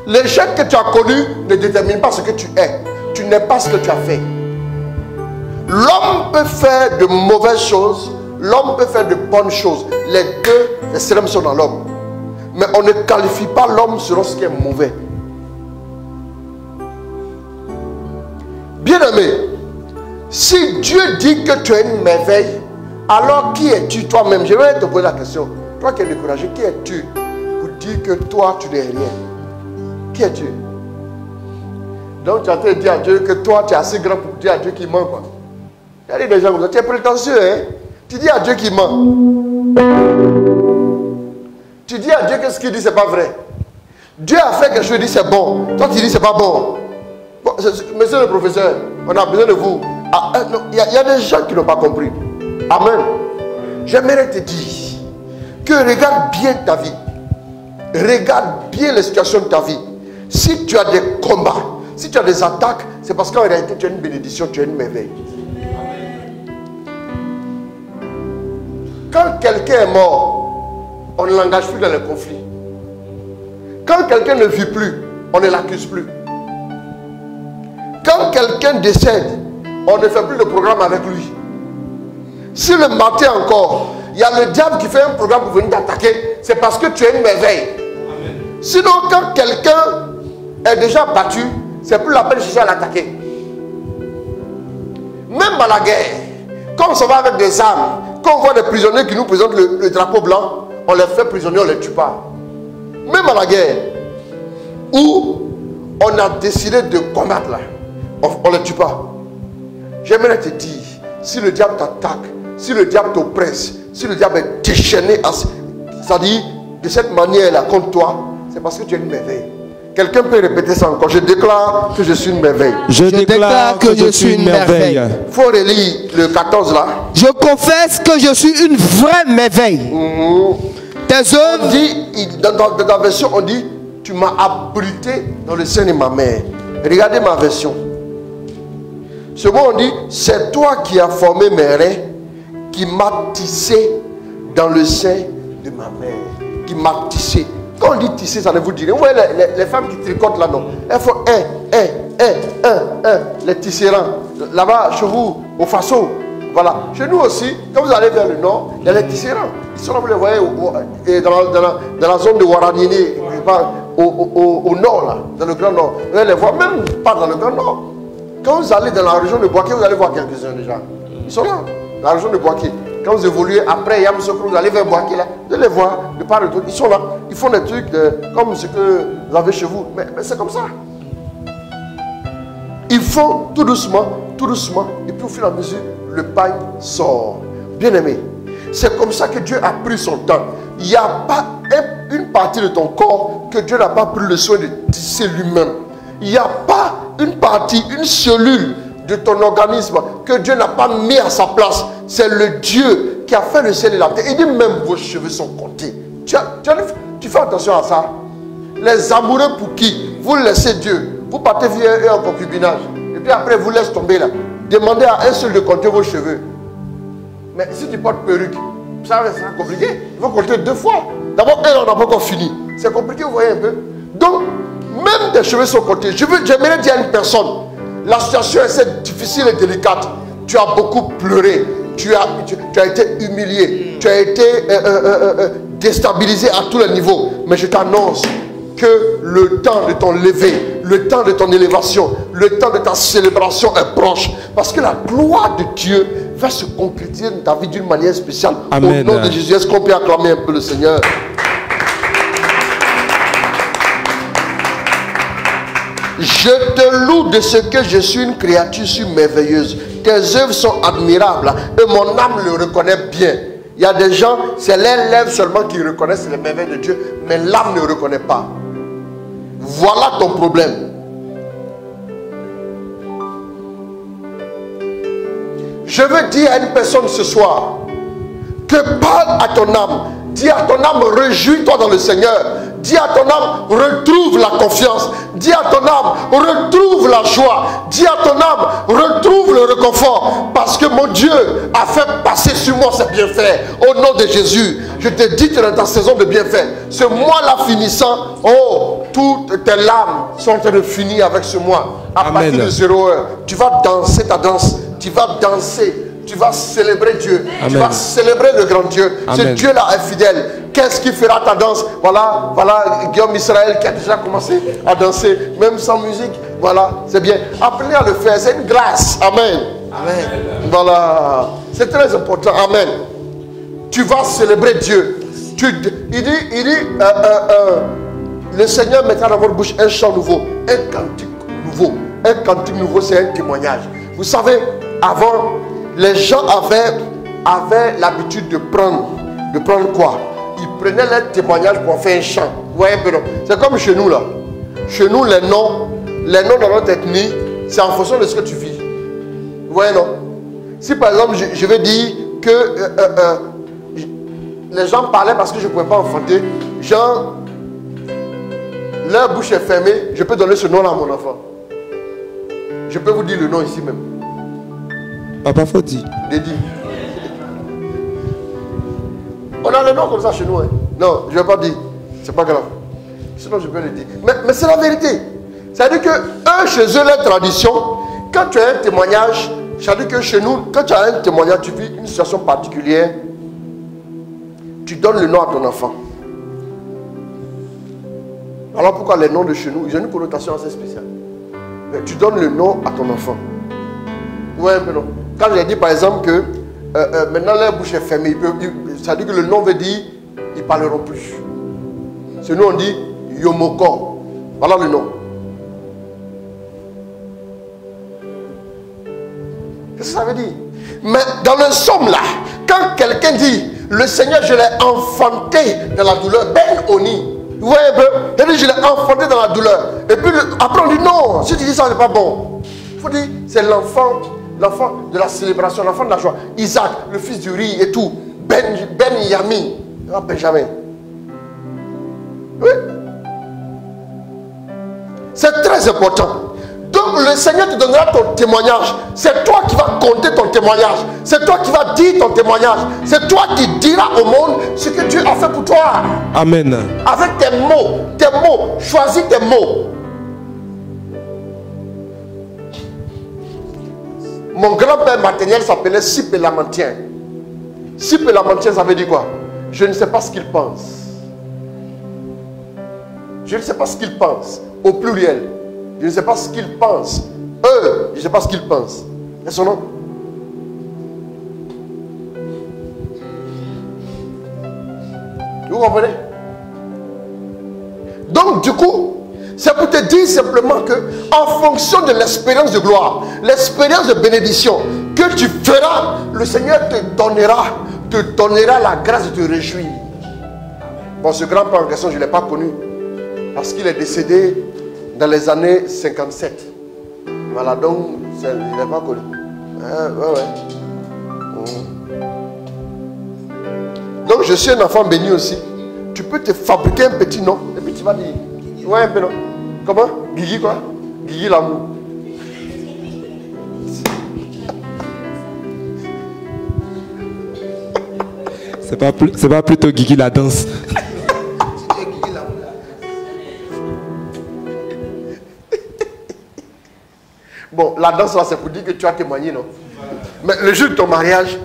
l'échec que tu as connu ne détermine pas ce que tu es. Tu n'es pas ce que tu as fait. L'homme peut faire de mauvaises choses, l'homme peut faire de bonnes choses. Les deux extrêmes sont dans l'homme. Mais on ne qualifie pas l'homme selon ce qui est mauvais. Bien-aimé, si Dieu dit que tu es une merveille, alors qui es-tu toi-même? Je vais te poser la question. Toi qui es découragé, qui es-tu pour dire que toi tu n'es rien? Qui es-tu? Donc tu es en train de dire à Dieu que toi tu es assez grand pour dire à Dieu qu'il ment, quoi. Il y a des gens comme ça, tu es prétentieux, hein? Tu dis à Dieu qu'il ment. Tu dis à Dieu que ce qu'il dit c'est pas vrai. Dieu a fait quelque chose, il dit c'est bon. Toi tu dis c'est pas bon. Bon, monsieur le professeur, on a besoin de vous. Il y a des gens qui n'ont pas compris. Amen. J'aimerais te dire que regarde bien ta vie. Regarde bien les situations de ta vie. Si tu as des combats, si tu as des attaques, c'est parce qu'en réalité tu as une bénédiction, tu as une merveille. Quand quelqu'un est mort, on ne l'engage plus dans le conflit. Quand quelqu'un ne vit plus, on ne l'accuse plus. Quand quelqu'un décède, on ne fait plus de programme avec lui. Si le matin encore, il y a le diable qui fait un programme pour venir t'attaquer, c'est parce que tu es une merveille. Amen. Sinon, quand quelqu'un est déjà battu, c'est plus la peine de chercher à l'attaquer. Même à la guerre, quand on s'en va avec des armes, quand on voit des prisonniers qui nous présentent le drapeau blanc, on les fait prisonniers, on ne les tue pas. Même à la guerre, où on a décidé de combattre là, on ne les tue pas. J'aimerais te dire, si le diable t'attaque, si le diable t'oppresse, si le diable est déchaîné, c'est-à-dire de cette manière-là contre toi, c'est parce que tu es une merveille. Quelqu'un peut répéter ça encore. Je déclare que je suis une merveille. Je déclare que je suis une merveille. Il faut relire le 14 là. je confesse que je suis une vraie merveille. Tes On œuvres, dit, dans ta version, on dit, tu m'as abrité dans le sein de ma mère. Regardez ma version. Ce mot on dit, c'est toi qui as formé mes reins, qui m'as tissé dans le sein de ma mère. Qui m'a tissé. Quand on dit tisser, ça ne vous dit rien. Vous voyez les femmes qui tricotent là, non? Elles font les tisserands. Là-bas, chez vous, au Faso. Voilà. Chez nous aussi, quand vous allez vers le nord, il y a les tisserands. Ils sont là, vous les voyez dans la zone de Waranini, au nord, là, dans le Grand Nord. Vous allez les voir, même pas dans le Grand Nord. Quand vous allez dans la région de Boaké, vous allez voir quelques-uns déjà. Ils sont là, la région de Boaké. Quand vous évoluez, après Yamoussoukro, vous allez vers Boaké là, vous allez les voir, de part et d'autre. Ils sont là, ils font des trucs comme ce que vous avez chez vous. Mais c'est comme ça. Ils font tout doucement, et puis au fur et à mesure, le pain sort. Bien aimé, c'est comme ça que Dieu a pris son temps. Il n'y a pas une partie de ton corps que Dieu n'a pas pris le soin de tisser lui-même. Il n'y a pas une partie, une cellule de ton organisme que Dieu n'a pas mis à sa place. C'est le Dieu qui a fait le ciel et la terre. Il dit même vos cheveux sont comptés. Tu fais attention à ça. Les amoureux pour qui vous laissez Dieu, vous partez via un concubinage et puis après vous laissez tomber là. Demandez à un seul de compter vos cheveux. Mais si tu portes perruque, ça va être compliqué. Il faut compter 2 fois. D'abord, on n'a pas encore fini. C'est compliqué, vous voyez un peu. Donc, même tes cheveux sont comptés. J'aimerais dire à une personne, la situation est difficile et délicate. Tu as beaucoup pleuré. Tu as été humilié. Tu as été déstabilisé à tous les niveaux. Mais je t'annonce que le temps de ton lever, le temps de ton élévation, le temps de ta célébration est proche. Parce que la gloire de Dieu va se concrétiser dans ta vie d'une manière spéciale. Amen. Au nom de Jésus, est-ce qu'on peut acclamer un peu le Seigneur? Je te loue de ce que je suis une créature merveilleuse. Tes œuvres sont admirables et mon âme le reconnaît bien. Il y a des gens, c'est les lèvres seulement qui reconnaissent les merveilles de Dieu, mais l'âme ne reconnaît pas. Voilà ton problème. Je veux dire à une personne ce soir que parle à ton âme. Dis à ton âme, réjouis-toi dans le Seigneur. Dis à ton âme, retrouve la confiance. Dis à ton âme, retrouve la joie. Dis à ton âme, retrouve le réconfort. Parce que mon Dieu a fait passer sur moi ses bienfaits. Au nom de Jésus, je te dis que dans ta saison de bienfaits, ce mois-là finissant, oh, toutes tes larmes sont en train de finir avec ce mois. À Amen. Partir de 0 heure, tu vas danser ta danse. Tu vas danser. Tu vas célébrer Dieu. Amen. Tu vas célébrer le grand Dieu. Amen. Ce Dieu-là est fidèle. Qu'est-ce qui fera ta danse? Voilà, Guillaume Israël qui a déjà commencé à danser, même sans musique. Voilà, c'est bien. Apprenez à le faire, c'est une grâce. Amen. Amen. Voilà, c'est très important. Amen. Tu vas célébrer Dieu. Il dit, le Seigneur mettra dans votre bouche un chant nouveau, un cantique nouveau. Un cantique nouveau, c'est un témoignage. Vous savez, avant, les gens avaient l'habitude de prendre quoi? Ils prenaient leur témoignage pour faire un chant. Vous voyez un peu, non? C'est comme chez nous là. Chez nous, les noms dans notre ethnie, c'est en fonction de ce que tu vis. Vous voyez, non? Si par exemple, je vais dire que les gens parlaient parce que je ne pouvais pas enfanter, genre, leur bouche est fermée, je peux donner ce nom-là à mon enfant. Je peux vous dire le nom ici même. Papa Foti. Dédi. On a le nom comme ça chez nous. Hein. Non, je ne vais pas dire. C'est pas grave. Sinon, je peux le dire. Mais c'est la vérité. C'est-à-dire que eux, chez eux, leur tradition, quand tu as un témoignage, c'est-à-dire que chez nous, quand tu as un témoignage, tu vis une situation particulière, tu donnes le nom à ton enfant. Alors pourquoi les noms de chez nous, ils ont une connotation assez spéciale. Mais tu donnes le nom à ton enfant. Ouais, mais non. Quand j'ai dit par exemple que maintenant leur bouche est fermée, ça veut dire que le nom veut dire ils ne parleront plus. Chez nous on dit Yomoko. Voilà le nom. Qu'est-ce que ça veut dire? Mais dans le somme là, quand quelqu'un dit le Seigneur je l'ai enfanté dans la douleur, Ben Oni. Vous voyez un peu? C'est-à-dire je l'ai enfanté dans la douleur. Et puis après on dit non, si tu dis ça c'est pas bon. Il faut dire c'est l'enfant de la célébration, l'enfant de la joie. Isaac, le fils du riz et tout. Ben Yami, Benjamin. Oui. C'est très important. Donc le Seigneur te donnera ton témoignage. C'est toi qui vas compter ton témoignage. C'est toi qui vas dire ton témoignage. C'est toi qui diras au monde ce que Dieu a fait pour toi. Amen. Avec tes mots. Choisis tes mots. Mon grand-père maternel s'appelait Sipélamantien. Sipélamantien, ça veut dire quoi? Je ne sais pas ce qu'il pense. Je ne sais pas ce qu'il pense. Au pluriel. Je ne sais pas ce qu'il pense. Eux, je ne sais pas ce qu'ils pensent. C'est son nom. Vous comprenez? Donc du coup, c'est pour te dire simplement que en fonction de l'expérience de gloire, l'expérience de bénédiction que tu feras, le Seigneur te donnera la grâce de te réjouir. Bon, ce grand-père en question, je ne l'ai pas connu parce qu'il est décédé dans les années 57. Voilà, donc je ne l'ai pas connu. Donc je suis un enfant béni aussi. Tu peux te fabriquer un petit nom et puis tu vas dire, ouais, un peu non. Comment? Guigui quoi? Guigui l'amour. C'est pas plutôt Guigui la danse. Bon, la danse là, c'est pour dire que tu as témoigné, non? Mais le jour de ton mariage,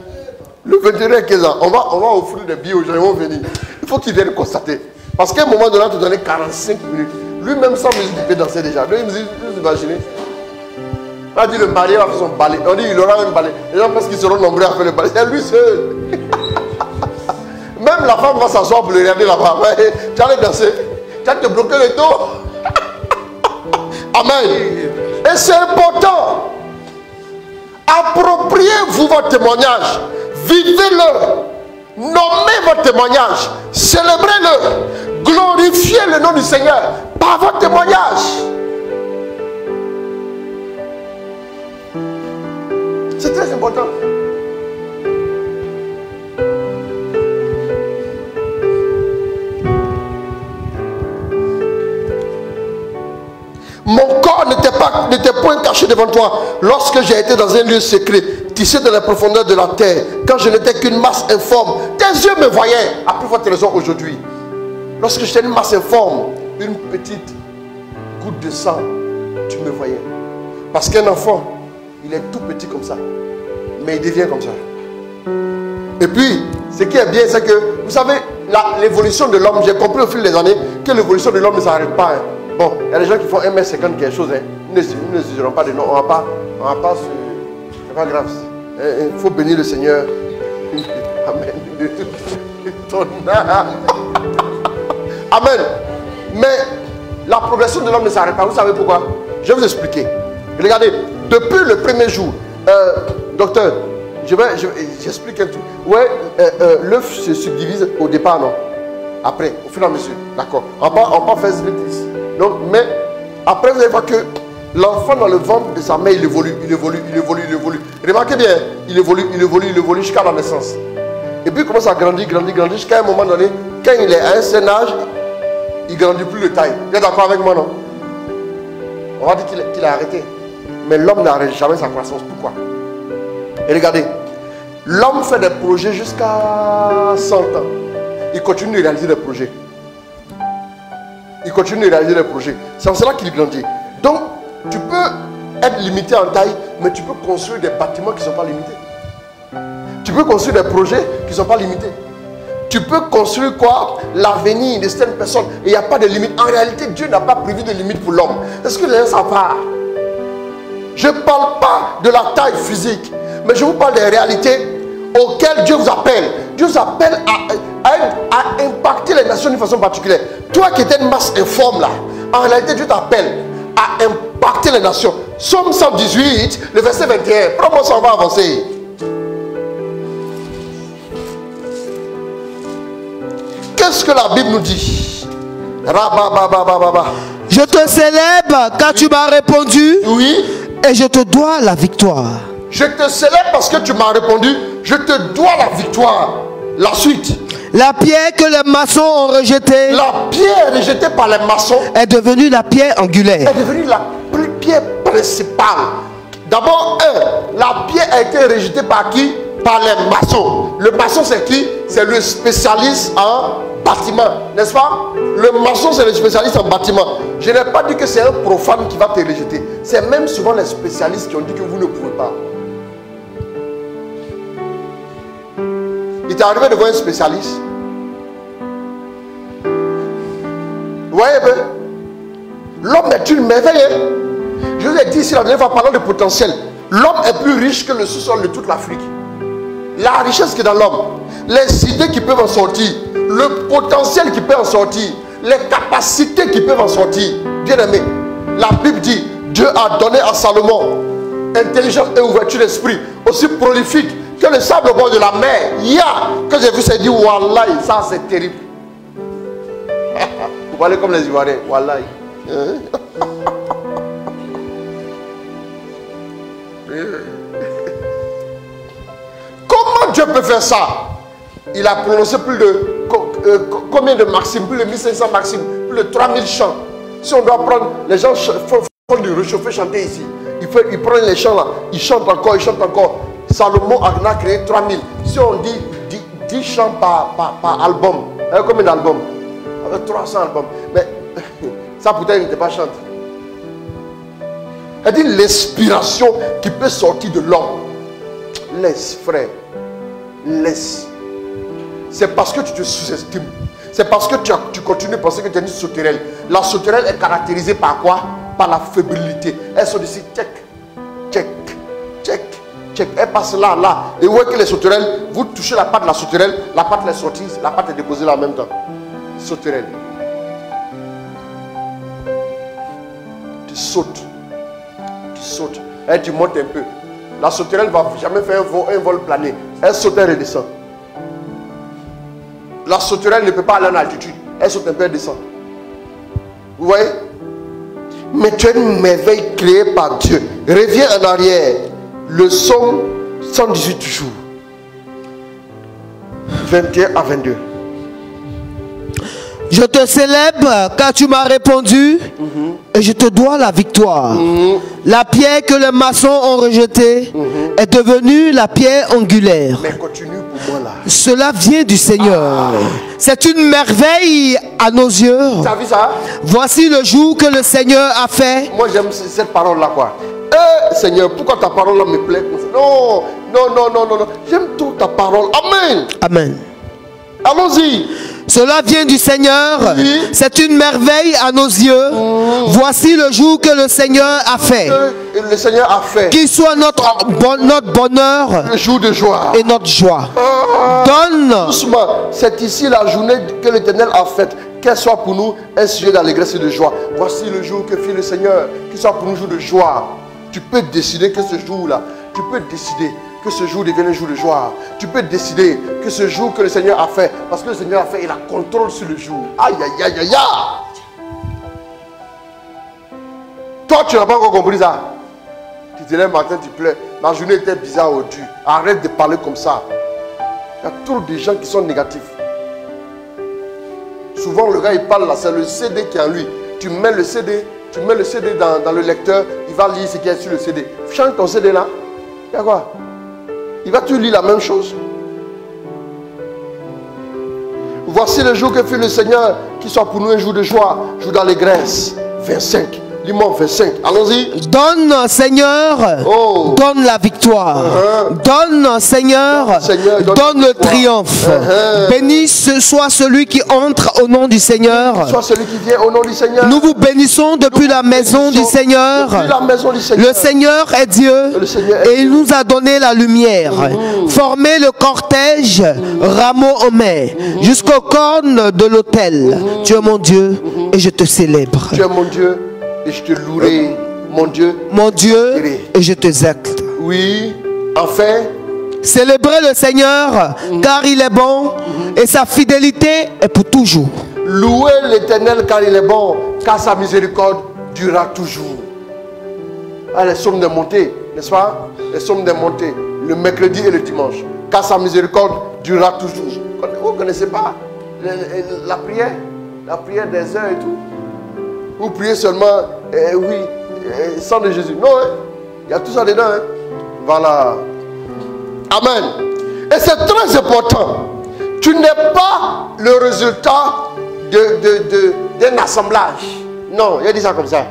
le 21 à 15 ans, on va offrir des billets aux gens, ils vont venir. Il faut qu'ils viennent constater. Parce qu'à un moment donné, on te donnait 45 minutes. Lui-même sans musique, il peut danser déjà. Donc, vous imaginez? On a dit le marié va faire son balai. On dit il aura un balai. Les gens pensent qu'ils seront nombreux à faire le balai. C'est lui seul. Même la femme va s'asseoir pour le regarder là-bas. Tu allais danser. Tu vas te bloquer le dos. Amen. Et c'est important. Appropriez-vous votre témoignage. Vivez-le. Nommez votre témoignage. Célébrez-le. Glorifiez le nom du Seigneur par votre témoignage. C'est très important. Mon corps n'était point caché devant toi lorsque j'ai été dans un lieu secret, tissé dans les profondeurs de la terre, quand je n'étais qu'une masse informe. Tes yeux me voyaient. À plus forte raison aujourd'hui. Lorsque j'étais une masse informe, une petite goutte de sang, tu me voyais. Parce qu'un enfant, il est tout petit comme ça, mais il devient comme ça. Et puis, ce qui est bien, c'est que, vous savez, l'évolution de l'homme, j'ai compris au fil des années que l'évolution de l'homme ne s'arrête pas. Hein. Bon, il y a des gens qui font 1m50 quelque chose, hein. Ils ne se diront pas de nom, on va pas se... C'est pas grave. Il faut bénir le Seigneur. Amen. Ton âme. Amen. Mais la progression de l'homme ne s'arrête pas. Vous savez pourquoi? Je vais vous expliquer. Regardez, depuis le premier jour, docteur, j'explique un truc. Ouais, l'œuf se subdivise au départ, non? Après, au fur et à mesure. D'accord. On va faire vite ici. Donc, mais après, vous allez voir que l'enfant dans le ventre de sa mère, il évolue. Remarquez bien, il évolue jusqu'à la naissance. Et puis il commence à grandir, jusqu'à un moment donné, quand il est à un certain âge, il ne grandit plus de taille. Vous êtes d'accord avec moi, non? On va dire qu'il a arrêté. Mais l'homme n'arrête jamais sa croissance. Pourquoi? Et regardez, l'homme fait des projets jusqu'à 100 ans. Il continue de réaliser des projets. C'est en cela qu'il grandit. Donc, tu peux être limité en taille, mais tu peux construire des bâtiments qui ne sont pas limités. Tu peux construire des projets qui ne sont pas limités. Tu peux construire quoi? L'avenir de certaines personnes. Et il n'y a pas de limite. En réalité, Dieu n'a pas prévu de limite pour l'homme. Est-ce que les gens savent pas? Je ne parle pas de la taille physique, mais je vous parle des réalités auxquelles Dieu vous appelle. Dieu vous appelle à impacter les nations d'une façon particulière. Toi qui étais une masse informe là, en réalité Dieu t'appelle à impacter les nations. Psaume 118, le verset 21. Prends-moi ça, on va avancer. Qu'est-ce que la Bible nous dit? Je te célèbre car tu m'as répondu. Oui. Et je te dois la victoire. Je te célèbre parce que tu m'as répondu. Je te dois la victoire. La suite. La pierre que les maçons ont rejetée. La pierre rejetée par les maçons est devenue la pierre angulaire. Est devenue la pierre principale. D'abord, la pierre a été rejetée par qui? Par les maçons. Le maçon c'est qui? C'est le spécialiste en bâtiment, n'est-ce pas? Le maçon c'est le spécialiste en bâtiment. Je n'ai pas dit que c'est un profane qui va te rejeter. C'est même souvent les spécialistes qui ont dit que vous ne pouvez pas. Il t'est arrivé de voir un spécialiste. Vous voyez, l'homme est une merveille. Je vous ai dit ici la dernière fois, parlant de potentiel, l'homme est plus riche que le sous-sol de toute l'Afrique. La richesse qui est dans l'homme, les idées qui peuvent en sortir, le potentiel qui peut en sortir, les capacités qui peuvent en sortir. Bien aimé, la Bible dit, Dieu a donné à Salomon intelligence et ouverture d'esprit aussi prolifique que le sable au bord de la mer. Que j'ai vu, c'est dit, Wallahi, ça c'est terrible. Vous parlez comme les Ivoiriens, Wallahi. Comment Dieu peut faire ça? Il a prononcé plus de combien de maximes? Plus de 1500 maximes, plus de 3000 chants. Si on doit prendre, les gens font du réchauffé chanter ici. Ils prennent les chants là, ils chantent encore, ils chantent encore. Salomon en a créé 3000. Si on dit 10 chants par album, combien d'albums? 300 albums. Mais ça peut-être il n'était pas chanté. Elle dit l'inspiration qui peut sortir de l'homme. Laisse, frère. Laisse. C'est parce que tu te sous-estimes. C'est parce que tu continues de penser que tu es une sauterelle. La sauterelle est caractérisée par quoi? Par la fébrilité. Elle sort d'ici, check, check, check, check. Elle passe là, là. Et vous voyez que les sauterelles, vous touchez la patte de la sauterelle, la patte est sortie, la patte est déposée là en même temps. Sauterelle. Tu sautes. Tu sautes. Et tu montes un peu. La sauterelle ne va jamais faire un vol plané. Elle saute et redescend. La sauterelle ne peut pas aller en altitude. Elle saute un peu et descend. Vous voyez? Mais tu es une merveille créée par Dieu. Reviens en arrière. Le psaume 118 toujours. 21 à 22. Je te célèbre car tu m'as répondu et je te dois la victoire. La pierre que les maçons ont rejetée est devenue la pierre angulaire. Mais continue pour moi là. Cela vient du Seigneur. C'est une merveille à nos yeux. Tu as vu ça? Voici le jour que le Seigneur a fait. Moi j'aime cette parole là quoi. Seigneur, pourquoi ta parole là me plaît? Non, non, non, non, non, non. J'aime trop ta parole. Amen. Amen. Allons-y. Cela vient du Seigneur. Oui. C'est une merveille à nos yeux. Voici le jour que le Seigneur a fait. Le Seigneur a fait. Qu'il soit notre bonheur. Le jour de joie. Et notre joie. Donne. Doucement. C'est ici la journée que l'Éternel a faite. Qu'elle soit pour nous un sujet d'allégresse et de joie. Voici le jour que fit le Seigneur. Qu'il soit pour nous un jour de joie. Tu peux décider que ce jour-là, tu peux décider que ce jour devienne un jour de joie. Tu peux décider que ce jour que le Seigneur a fait, parce que le Seigneur a fait, il a contrôle sur le jour. Aïe, aïe, aïe, aïe, aïe. Toi, tu n'as pas encore compris ça. Tu te lèves le matin, tu pleures. Ma journée était bizarre aujourd'hui. Arrête de parler comme ça. Il y a trop de gens qui sont négatifs. Souvent, le gars, il parle là, c'est le CD qui est en lui. Tu mets le CD dans le lecteur, il va lire ce qui est sur le CD. Change ton CD là. Il y a quoi? Il va te lire la même chose. Voici le jour que fit le Seigneur, qui soit pour nous un jour de joie, jour d'allégresse. 25. Lis-moi 25. Allons-y. Donne, Seigneur, donne la victoire. Donne, Seigneur, donne le triomphe. Béni soit celui qui entre au nom du Seigneur. Soit celui qui vient au nom du Seigneur. Nous vous bénissons depuis la maison du Seigneur. Le Seigneur est Dieu et il nous a donné la lumière. Formé le cortège, rameau en main, jusqu'aux cornes de l'autel. Tu es mon Dieu et je te célèbre. Tu es mon Dieu. Et je te louerai, mon Dieu. Mon Dieu, et je te exalte. Oui, enfin. Célébrez le Seigneur, car il est bon, et sa fidélité est pour toujours. Louez l'Éternel, car il est bon, car sa miséricorde durera toujours. Ah, les psaumes des montées, n'est-ce pas? Les psaumes des montées, le mercredi et le dimanche. Car sa miséricorde durera toujours. Vous ne connaissez pas la prière des heures et tout? Vous priez seulement, sang de Jésus. Non, il y a tout ça dedans. Voilà. Amen. Et c'est très important. Tu n'es pas le résultat d'un assemblage. Non, il a dit ça comme ça.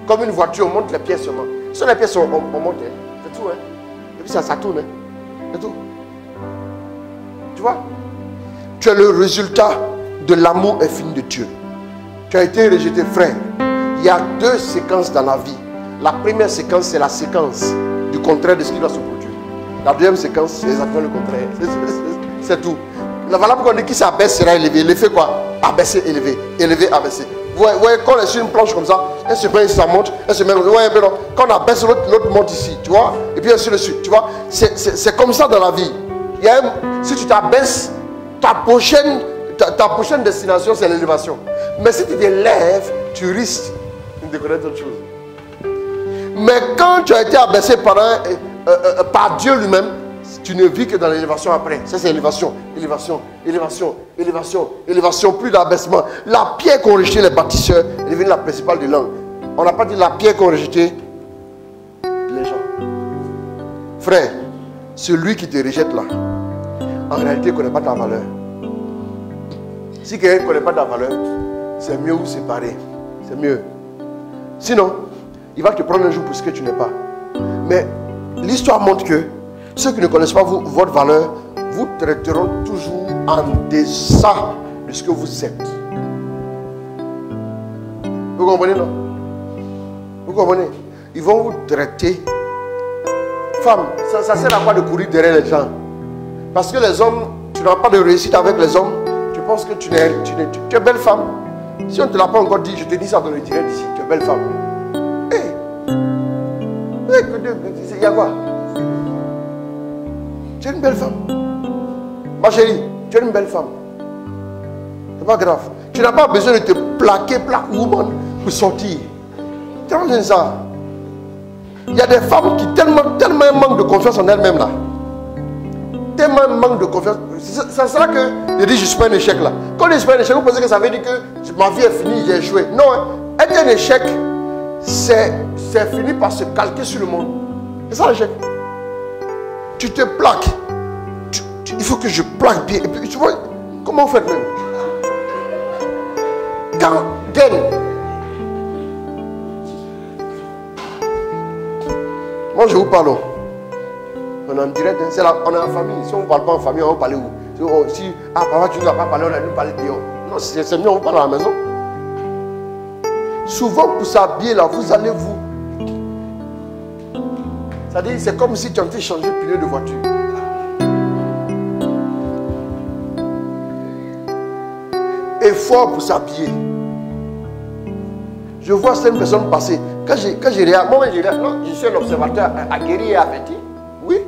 Comme une voiture, on monte les pièces seulement. Sur les pièces, on monte. C'est tout. Et puis ça tourne. C'est tout. Tu vois? Tu es le résultat de l'amour infini de Dieu. Tu as été rejeté, frère. Il y a deux séquences dans la vie. La première séquence, c'est la séquence du contraire de ce qui doit se produire. La deuxième séquence, c'est exactement le contraire. C'est tout. Voilà pourquoi on dit qui s'abaisse sera élevé. Il fait quoi? Abaisser, élever. Élever, abaisser. Vous voyez, quand on est sur une planche comme ça, elle se met, ça monte, elle se met. Quand on abaisse, l'autre monte ici, tu vois, et puis ainsi de suite, tu vois. C'est comme ça dans la vie. Si tu t'abaisses, ta prochaine destination, c'est l'élévation. Mais si tu t'élèves, tu risques de connaître autre chose. Mais quand tu as été abaissé par Dieu lui-même, tu ne vis que dans l'élévation après. Ça, c'est élévation, élévation, élévation, élévation, élévation, plus d'abaissement. La pierre qu'ont rejeté les bâtisseurs est devenue la principale des langues. On n'a pas dit la pierre qu'ont rejeté les gens. Frère, celui qui te rejette là, en réalité, ne connaît pas ta valeur. Si quelqu'un ne connaît pas ta valeur, c'est mieux vous séparer. C'est mieux. Sinon, il va te prendre un jour pour ce que tu n'es pas. Mais l'histoire montre que ceux qui ne connaissent pas votre valeur vous traiteront toujours en deçà de ce que vous êtes. Vous comprenez, non? Vous comprenez? Ils vont vous traiter. Femme, ça sert à quoi de courir derrière les gens? Parce que les hommes, tu n'as pas de réussite avec les hommes, tu penses que tu es belle femme. Si on ne te l'a pas encore dit, je te dis ça dans le direct d'ici, tu es belle femme. Il y a quoi? Tu es une belle femme. Ma chérie, tu es une belle femme. C'est pas grave. Tu n'as pas besoin de te plaquer, plaque woman pour sortir. Tu as besoin de ça. Il y a des femmes qui tellement manquent de confiance en elles-mêmes là. Tellement manquent de confiance. Ça sera que je dis je suis pas un échec là. Quand je suis pas un échec, vous pensez que ça veut dire que ma vie est finie, j'ai échoué. Non, être un échec, c'est fini par se calquer sur le monde. C'est ça l'échec. Tu te plaques. Il faut que je plaque bien. Et puis tu vois, comment vous faites même? Quand moi je vous parle. On est en direct, on est en famille. Si on ne parle pas en famille, on va parler où? Si papa tu ne vas pas parler, on va nous parler dehors. Non, c'est mieux, on parle à la maison. Souvent pour s'habiller là, vous allez vous. C'est-à-dire, c'est comme si tu avais changé de pneu de voiture. Effort pour s'habiller. Je vois certaines personnes passer. Quand j'ai regarde, moi je suis un observateur aguerri et averti. Oui.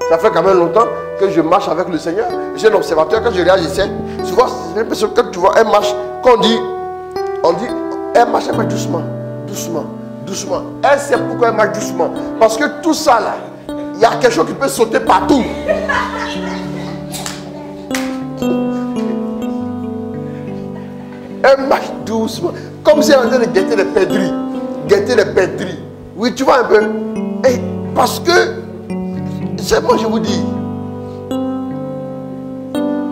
Ça fait quand même longtemps que je marche avec le Seigneur. Je suis un observateur. Quand je regarde, je sais. Tu vois, c'est une personne, quand tu vois, elle marche. Quand on dit, elle marche doucement, doucement, doucement. Elle sait pourquoi elle marche doucement. Parce que tout ça là, il y a quelque chose qui peut sauter partout. Elle marche doucement. Comme si elle est en train de guetter les perdrix. Guetter les perdrix. Oui, tu vois un peu. Et parce que, c'est moi je vous dis.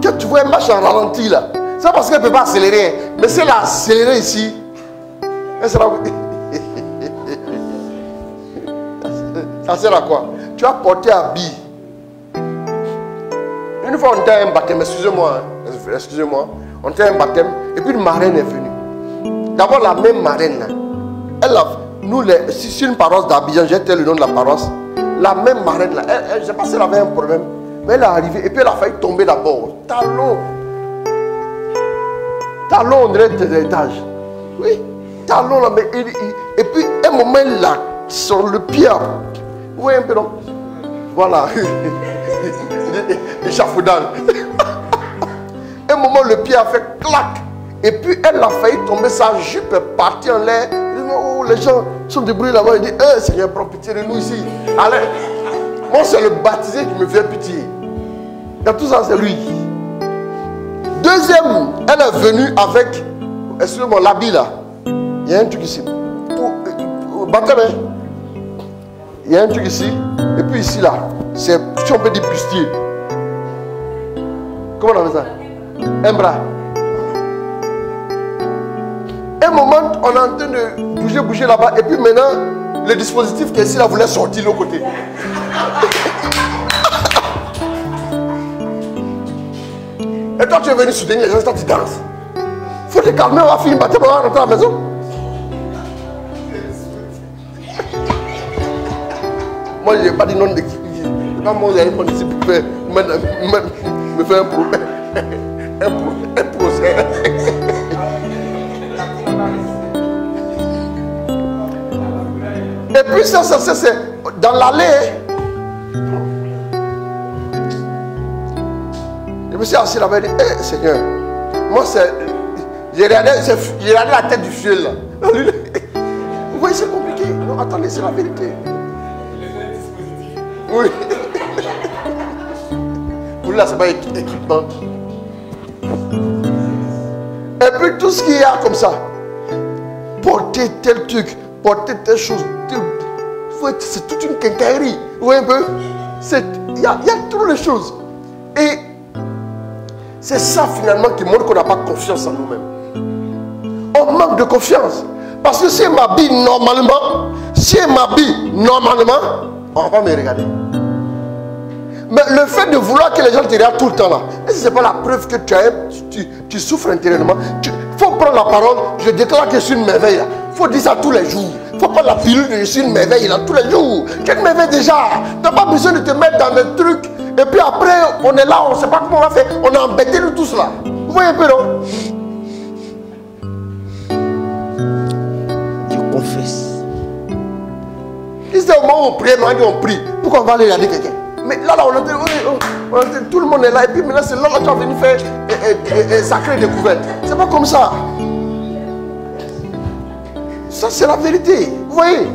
Quand tu vois elle marche en ralenti là, c'est parce qu'elle ne peut pas accélérer. Mais si elle a accéléré ici, elle sera... Ça sert à quoi? Tu as porté habit. Une fois on était à un baptême, excusez-moi, on était à un baptême, et puis une marraine est venue. D'abord la même marraine là, elle a, nous si une paroisse d'Abidjan, j'étais le nom de la paroisse, la même marraine là, je ne sais pas si elle avait un problème, mais elle est arrivée, et puis elle a failli tomber d'abord. Talon, on dirait des étages. Oui, talon là, mais et puis un moment là, sur le pied, oui un peu non, voilà, échafaudage. Un moment le pied a fait clac, et puis elle a failli tomber, sa jupe est partie en l'air. Oh, les gens sont débrouillés là-bas, il dit Seigneur, prends pitié de nous ici. Allez, moi c'est le baptisé qui me fait pitié. Dans tout ça c'est lui. Deuxième, elle est venue avec, excusez-moi, l'habit là. Il y a un truc ici. Baptême, il y a un truc ici. Et puis ici là, c'est, si on peut dire bustier. Comment on appelle ça? Un bras. Un moment, on est en train de bouger là-bas. Et puis maintenant, le dispositif qui est ici là voulait sortir de l'autre côté. Et toi, tu es venu soutenir les gens, toi, tu danses. Faut te calmer, on va finir baptême, on va rentrer à la maison. Moi, je n'ai pas dit non d'équipe. Moi, vous allez prendre ici pour me faire un procès. Et puis ça c'est dans l'allée. Je me suis assis là-bas et dit, hey, Seigneur, moi c'est... J'ai regardé la tête du fiel là. Vous voyez, c'est compliqué. Non, attendez, c'est la vérité. Oui. Pour là, c'est pas équipement. Et puis tout ce qu'il y a comme ça, porter tel truc, porter telle chose, c'est toute une quincaillerie. Vous voyez un peu? Il y a trop de choses. Et c'est ça finalement qui montre qu'on n'a pas confiance en nous-mêmes. On manque de confiance. Parce que si elle m'habille normalement, on va pas me regarder. Mais le fait de vouloir que les gens te regardent tout le temps là, est-ce que ce n'est pas la preuve que tu souffres intérieurement? Il faut prendre la parole, je déclare que je suis une merveille là. Il faut dire ça tous les jours. Il faut prendre la pilule, je suis une merveille là, tous les jours. Quelle merveille déjà? Tu n'as pas besoin de te mettre dans des trucs. Et puis après, on est là, on ne sait pas comment on va faire. On est embêté de tous là. Vous voyez un peu, non? Je confesse. C'est au moment où on prie, on prie. Pourquoi on va aller regarder quelqu'un? Mais là, tout le monde est là. Et puis maintenant, c'est là que tu vas venir faire sacrée découverte. C'est pas comme ça. Ça, c'est la vérité. Vous voyez?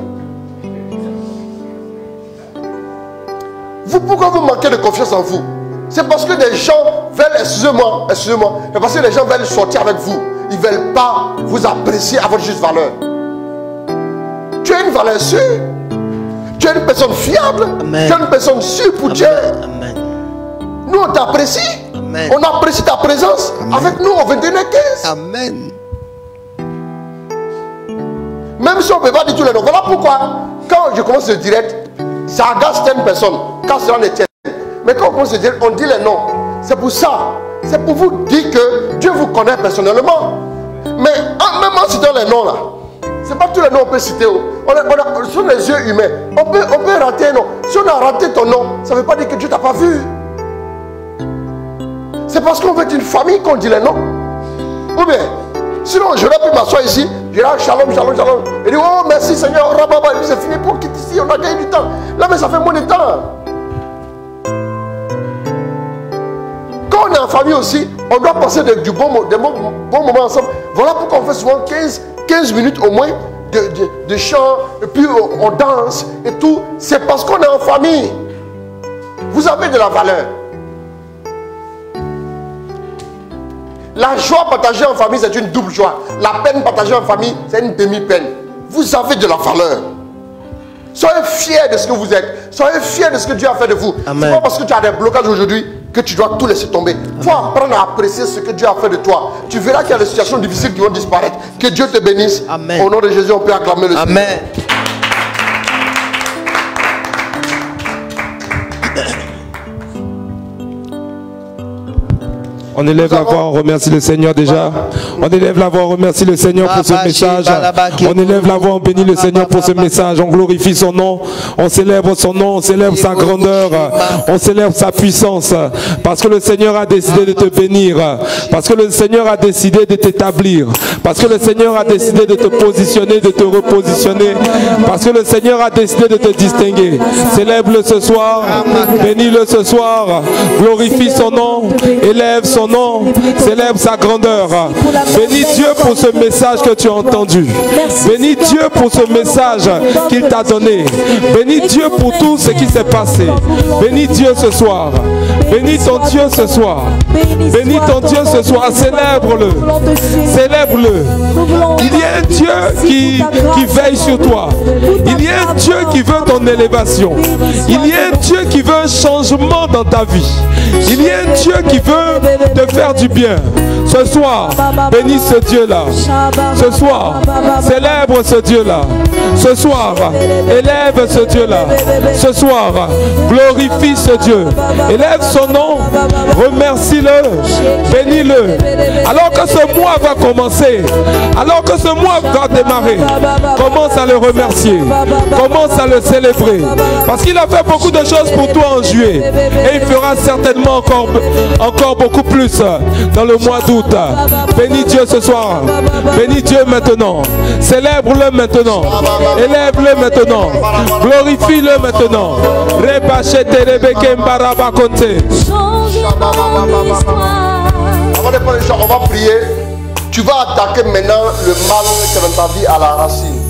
Vous, pourquoi vous manquez de confiance en vous? C'est parce que des gens veulent, excusez-moi, c'est parce que les gens veulent sortir avec vous. Ils ne veulent pas vous apprécier à votre juste valeur. Tu es une valeur sûre. Tu es une personne fiable. Amen. Tu es une personne sûre pour Dieu. Amen. Nous, on t'apprécie. Amen. On apprécie ta présence. Amen. Avec nous, au 21h15. Amen. Même si on ne peut pas dire tous les noms. Voilà pourquoi, quand je commence le direct, ça agace certaines personnes. Quand cela ne tient. Mais quand on commence le direct, on dit les noms. C'est pour ça. C'est pour vous dire que Dieu vous connaît personnellement. Mais même en citant les noms là, c'est pas tous les noms qu'on peut citer. Sur les yeux humains, on peut rater un nom. Si on a raté ton nom, ça ne veut pas dire que Dieu ne t'a pas vu. C'est parce qu'on veut être une famille qu'on dit les noms. Ou bien, sinon j'aurais pu m'asseoir ici, je dirais shalom, shalom, shalom. Et dire oh merci Seigneur, rababa, et puis c'est fini pour quitter ici, on a gagné du temps. Là, mais ça fait moins de temps. Quand on est en famille aussi, on doit passer des bons moments ensemble. Voilà pourquoi on fait souvent 15 minutes au moins de chant, et puis on danse et tout. C'est parce qu'on est en famille. Vous avez de la valeur. La joie partagée en famille, c'est une double joie. La peine partagée en famille, c'est une demi-peine. Vous avez de la valeur. Soyez fiers de ce que vous êtes. Soyez fiers de ce que Dieu a fait de vous. Ce n'est pas parce que tu as des blocages aujourd'hui que tu dois tout laisser tomber. Il faut apprendre à apprécier ce que Dieu a fait de toi. Tu verras qu'il y a des situations difficiles qui vont disparaître. Que Dieu te bénisse. Amen. Au nom de Jésus, on peut acclamer le Seigneur. Amen. On élève la voix, on remercie le Seigneur déjà. On élève la voix, on remercie le Seigneur pour ce message. On élève la voix, on bénit le Seigneur pour ce message. On glorifie son nom, on célèbre son nom, on célèbre sa grandeur, on célèbre sa puissance. Parce que le Seigneur a décidé de te bénir. Parce que le Seigneur a décidé de t'établir. Parce que le Seigneur a décidé de te positionner, de te repositionner. Parce que le Seigneur a décidé de te distinguer. Célèbre-le ce soir, bénis-le ce soir, glorifie son nom, élève son nom, célèbre sa grandeur. Bénis Dieu pour ce message que tu as entendu. Bénis Dieu pour ce message qu'il t'a donné. Bénis Dieu pour tout ce qui s'est passé. Bénis Dieu ce soir. Bénis ton Dieu ce soir. Bénis ton Dieu ce soir. Célèbre-le. Célèbre-le. Il y a un Dieu qui veille sur toi. Il y a un Dieu qui veut ton élévation. Il y a un Dieu qui veut un changement dans ta vie. Il y a un Dieu qui veut te faire du bien. Ce soir, bénis ce Dieu-là. Ce soir, célèbre ce Dieu-là. Ce soir, élève ce Dieu-là. Ce soir, glorifie ce Dieu. Élève son nom. Remercie-le. Bénis-le. Alors que ce mois va commencer, alors que ce mois va démarrer, commence à le remercier. Commence à le célébrer. Parce qu'il a fait beaucoup de choses pour toi en juillet. Et il fera certainement encore beaucoup plus dans le mois d'août. Bénis Dieu ce soir. Bénis Dieu maintenant. Célèbre-le maintenant. Élève-le maintenant. Glorifie-le maintenant. Avant de prendre les gens, on va prier. Tu vas attaquer maintenant le mal qui est dans ta vie à la racine.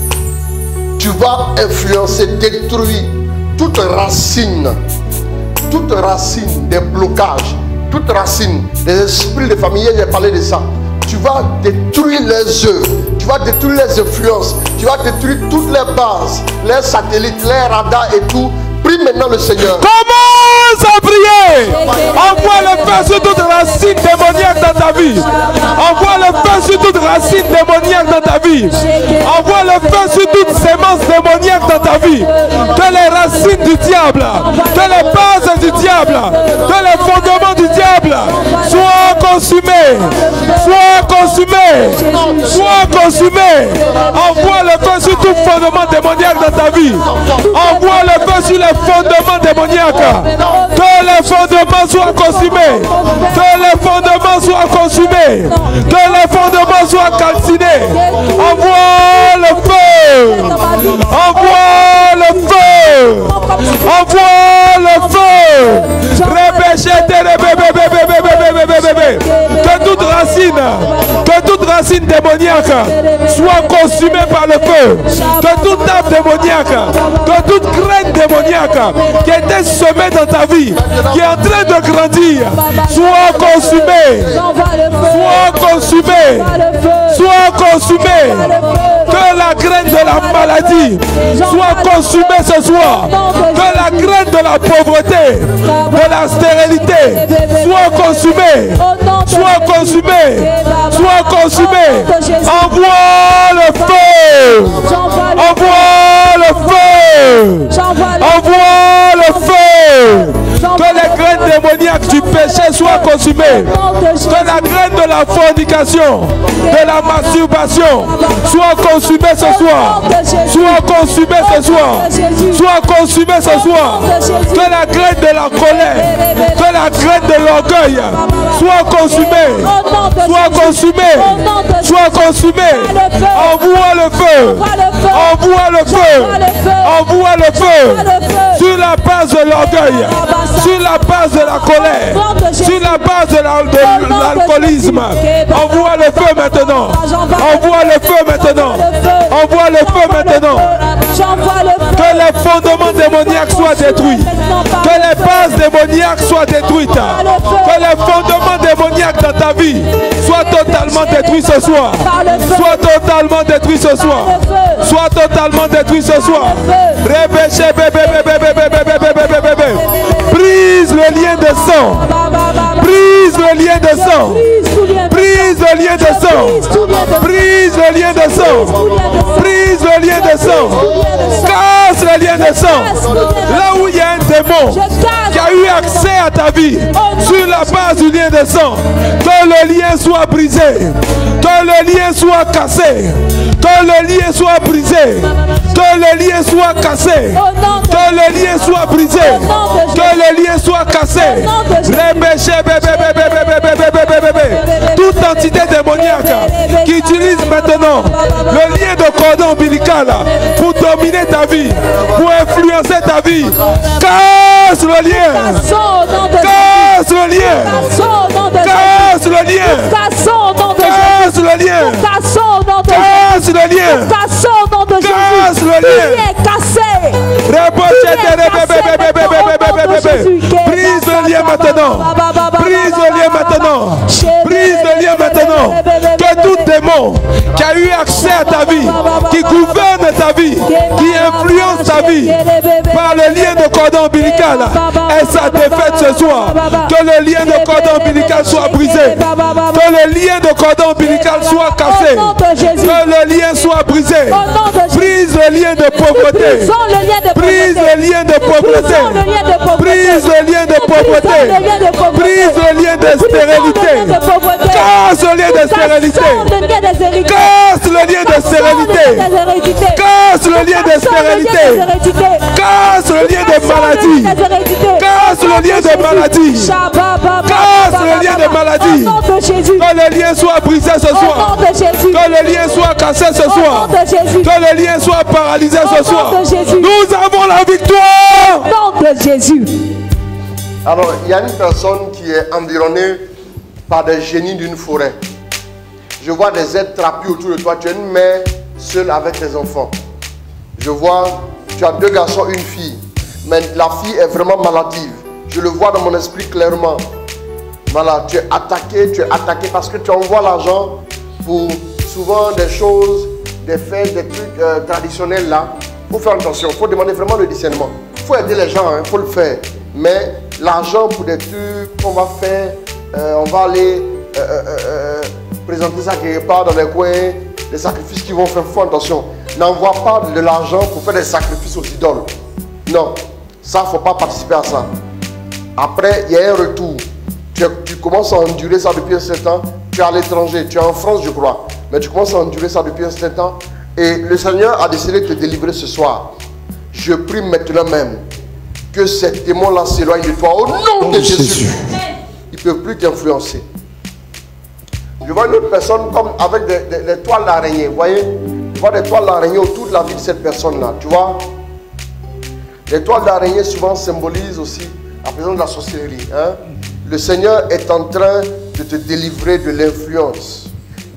Tu vas influencer, détruire toute racine des blocages, toute racine des esprits de famille. J'ai parlé de ça. Tu vas détruire les œuvres, tu vas détruire les influences, tu vas détruire toutes les bases, les satellites, les radars et tout. Prie maintenant le Seigneur. Commence à prier. Envoie le feu sur toute racine démoniaque dans ta vie. Envoie le feu sur toute racine démoniaque dans ta vie. Envoie le feu sur toute sémence démoniaque dans ta vie. Que les racines du diable, que les bases du diable, que les fondements du diable soient consumés. Soient consumés. Soient consumés. Envoie le feu sur tout fondement démoniaque dans ta vie. Envoie le feu sur les fondements démoniaques. Que les fondements soient consumés. Que les fondements soient consumés. Que les fondements soient calcinés. Envoie le feu. Envoie le feu. Envoie le feu. Que toute racine démoniaque soit consumée par le feu. Que toute arbre démoniaque, que toute graine démoniaque qui était semée dans ta vie, qui est en train de grandir, soit consumée. Soit consumée. Soit consumée. Que la graine de la maladie soit consumée ce soir. Que la graine de la pauvreté, de la stérilité soit consumée. Soit consumée. Soit consumée. Envoie le feu. Envoie le feu. Envoie le feu. Que les graines démoniaques du péché soient consumées. Que la graine de la fornication, de la masturbation soit consumée ce soir. Soit consumée ce soir. Soit consumée ce soir. Que la graine de la colère, que la graine de l'orgueil soit consumée. Soit consumée. Soit consumée. Envoie le feu. Envoie le feu. Envoie le feu. Sur la base de l'orgueil. Sur la base de la colère. Sur la base de l'alcoolisme. Envoie le feu maintenant. Envoie le feu maintenant. Envoie le feu maintenant. Que les fondements démoniaques soient détruits. Que les bases démoniaques soient détruites. Que les fondements démoniaques dans ta vie soient totalement détruits ce soir. Soient totalement détruits ce soir. Soient totalement détruits ce soir. Brise le lien de sang. Brise le lien de sang. Brise le lien de sang. Brise le lien de sang. Brise le lien de sang. Casse le lien de sang. Là où il y a un démon qui a eu accès à ta vie sur la base du lien de sang, que le lien soit brisé. Que le lien soit cassé. Que le lien soit brisé. Que le lien soit cassé. Que le lien soit brisé. Que le lien soit cassé. Toute entité démoniaque qui utilise maintenant le lien de cordon ombilical pour dominer ta vie, pour influencer ta vie, casse le lien. Casse le lien. Casse le lien. Casse le lien. Casse le lien. Casse le lien. Cassé. Brise le le lien maintenant. Brise le lien maintenant. Brise le lien maintenant. Que tout démon qui a eu accès à ta vie, qui gouverne ta vie, qui influence ta vie par le lien de cordon ombilical et sa défaite ce soir. Que le lien de cordon ombilical soit brisé. Que le lien de cordon ombilical soit cassé. Que le lien soit brisé. Brise le lien de pauvreté. Brise le lien de pauvreté. Brise le lien de pauvreté. Brise le lien de stérilité. Casse le lien de stérilité. Casse le lien de stérilité. Casse le lien de stérilité. Casse le lien de maladie. Casse le lien de maladie. Casse le lien de maladie. Que le lien soit brisé ce soir. Que le lien soit cassé ce soir. Que le lien soit paralysé ce soir. Nous avons la victoire. Au nom de Jésus. Alors, il y a une personne qui est environnée par des génies d'une forêt. Je vois des êtres trapus autour de toi. Tu es une mère seule avec tes enfants. Je vois, tu as 2 garçons, une fille. Mais la fille est vraiment maladive. Je le vois dans mon esprit clairement. Voilà, tu es attaqué parce que tu envoies l'argent pour souvent des choses, des fêtes, des trucs traditionnels là. Il faut faire attention, il faut demander vraiment le discernement. Il faut aider les gens, il faut le faire. Mais l'argent pour des trucs qu'on va faire, on va aller présenter ça quelque part dans les coins, des sacrifices qui vont faire, il faut attention. N'envoie pas de l'argent pour faire des sacrifices aux idoles. Non, ça, il ne faut pas participer à ça. Après, il y a un retour. Tu commences à endurer ça depuis un certain temps. Tu es à l'étranger, tu es en France, je crois. Mais tu commences à endurer ça depuis un certain temps. Et le Seigneur a décidé de te délivrer ce soir. Je prie maintenant même que ces démons-là s'éloignent de toi. Au nom de Jésus. Ils ne peuvent plus t'influencer. Je vois une autre personne comme avec des toiles d'araignée. Vous voyez? Je vois des toiles d'araignée autour de la vie de cette personne-là. Tu vois? Les toiles d'araignée souvent symbolisent aussi la présence de la sorcellerie. Hein? Le Seigneur est en train de te délivrer de l'influence,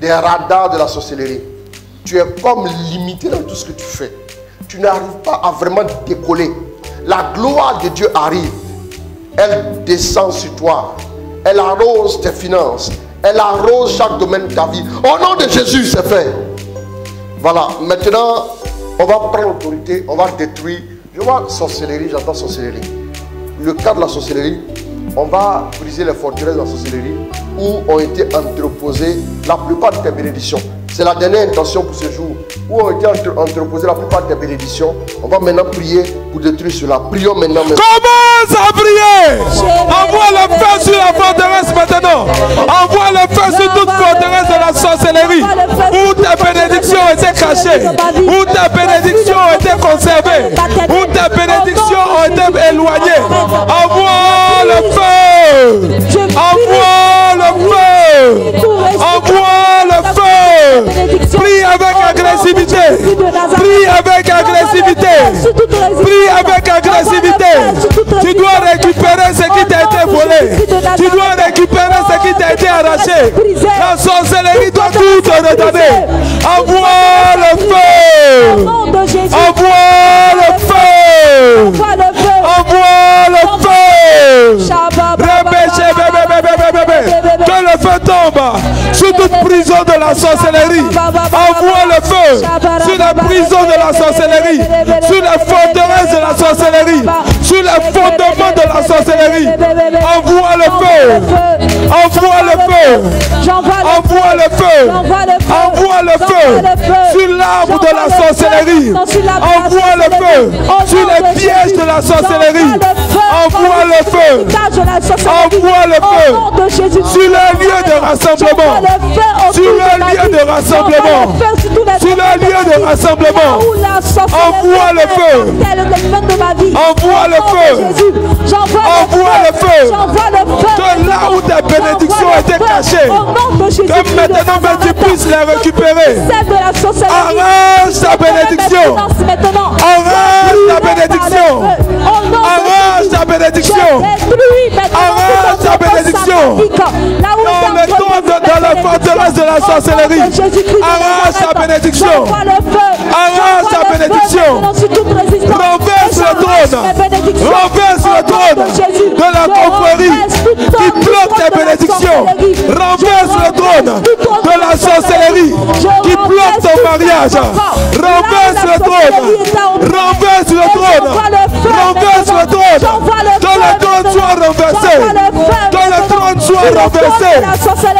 des radars de la sorcellerie. Tu es comme limité dans tout ce que tu fais. Tu n'arrives pas à vraiment décoller. La gloire de Dieu arrive. Elle descend sur toi. Elle arrose tes finances. Elle arrose chaque domaine de ta vie. Au nom de Jésus, c'est fait. Voilà. Maintenant, on va prendre l'autorité. On va détruire. Je vois sorcellerie, j'entends sorcellerie. Le cas de la sorcellerie, on va briser les forteresses de la sorcellerie où ont été entreposées la plupart de tes bénédictions. C'est la dernière intention pour ce jour. Où ont été entreposées la plupart de tes bénédictions. On va maintenant prier pour détruire cela. Prions maintenant. Commence à prier. Envoie le feu sur la forteresse maintenant. Envoie le feu sur toute forteresse de la sorcellerie. Où tes bénédictions ont été cachées. Où tes bénédictions ont été conservées. Où tes bénédictions ont été éloignées. Envoie le feu. Envoie le feu. Envoie le feu. Prie avec agressivité. Prie avec agressivité. Prie avec agressivité. Tu dois récupérer ce qui t'a été volé. Tu dois récupérer ce qui t'a été arraché. La sorcellerie doit tout te redonner. Envoie le feu. Envoie le feu. Envoie le feu. Que le feu tombe sur toute prison de la sorcellerie. Envoie le feu sur la prison de la sorcellerie, sur les forteresses de la sorcellerie, sur les fondements de la sorcellerie. Envoie le feu. Envoie le feu. Envoie le feu. Envoie le feu sur l'arbre de la sorcellerie. Envoie le feu sur les pièges de la sorcellerie. Envoie le feu. Envoie le feu sur le lieu de rassemblement. Sur le lieu de rassemblement. Sur le lieu de rassemblement. Envoie le feu. Envoie le feu. Envoie le feu. Que là où ta bénédiction était cachée, que maintenant même tu puisses les récupérer. Arrache ta bénédiction. Arrache ta bénédiction. Arrache ta bénédiction. Arrache ta bénédiction. Dans le trône, dans la forteresse de la sorcellerie. Arrache ta bénédiction. Arrache ta bénédiction. Renverse le trône. Renverse le trône. de la confrérie qui bloque tes bénédictions. Renverse le trône de la sorcellerie qui bloque ton mariage. Renverse le trône. Renverse le trône. Renverse le trône. Que le trône soit renversé. Que le trône soit renversé.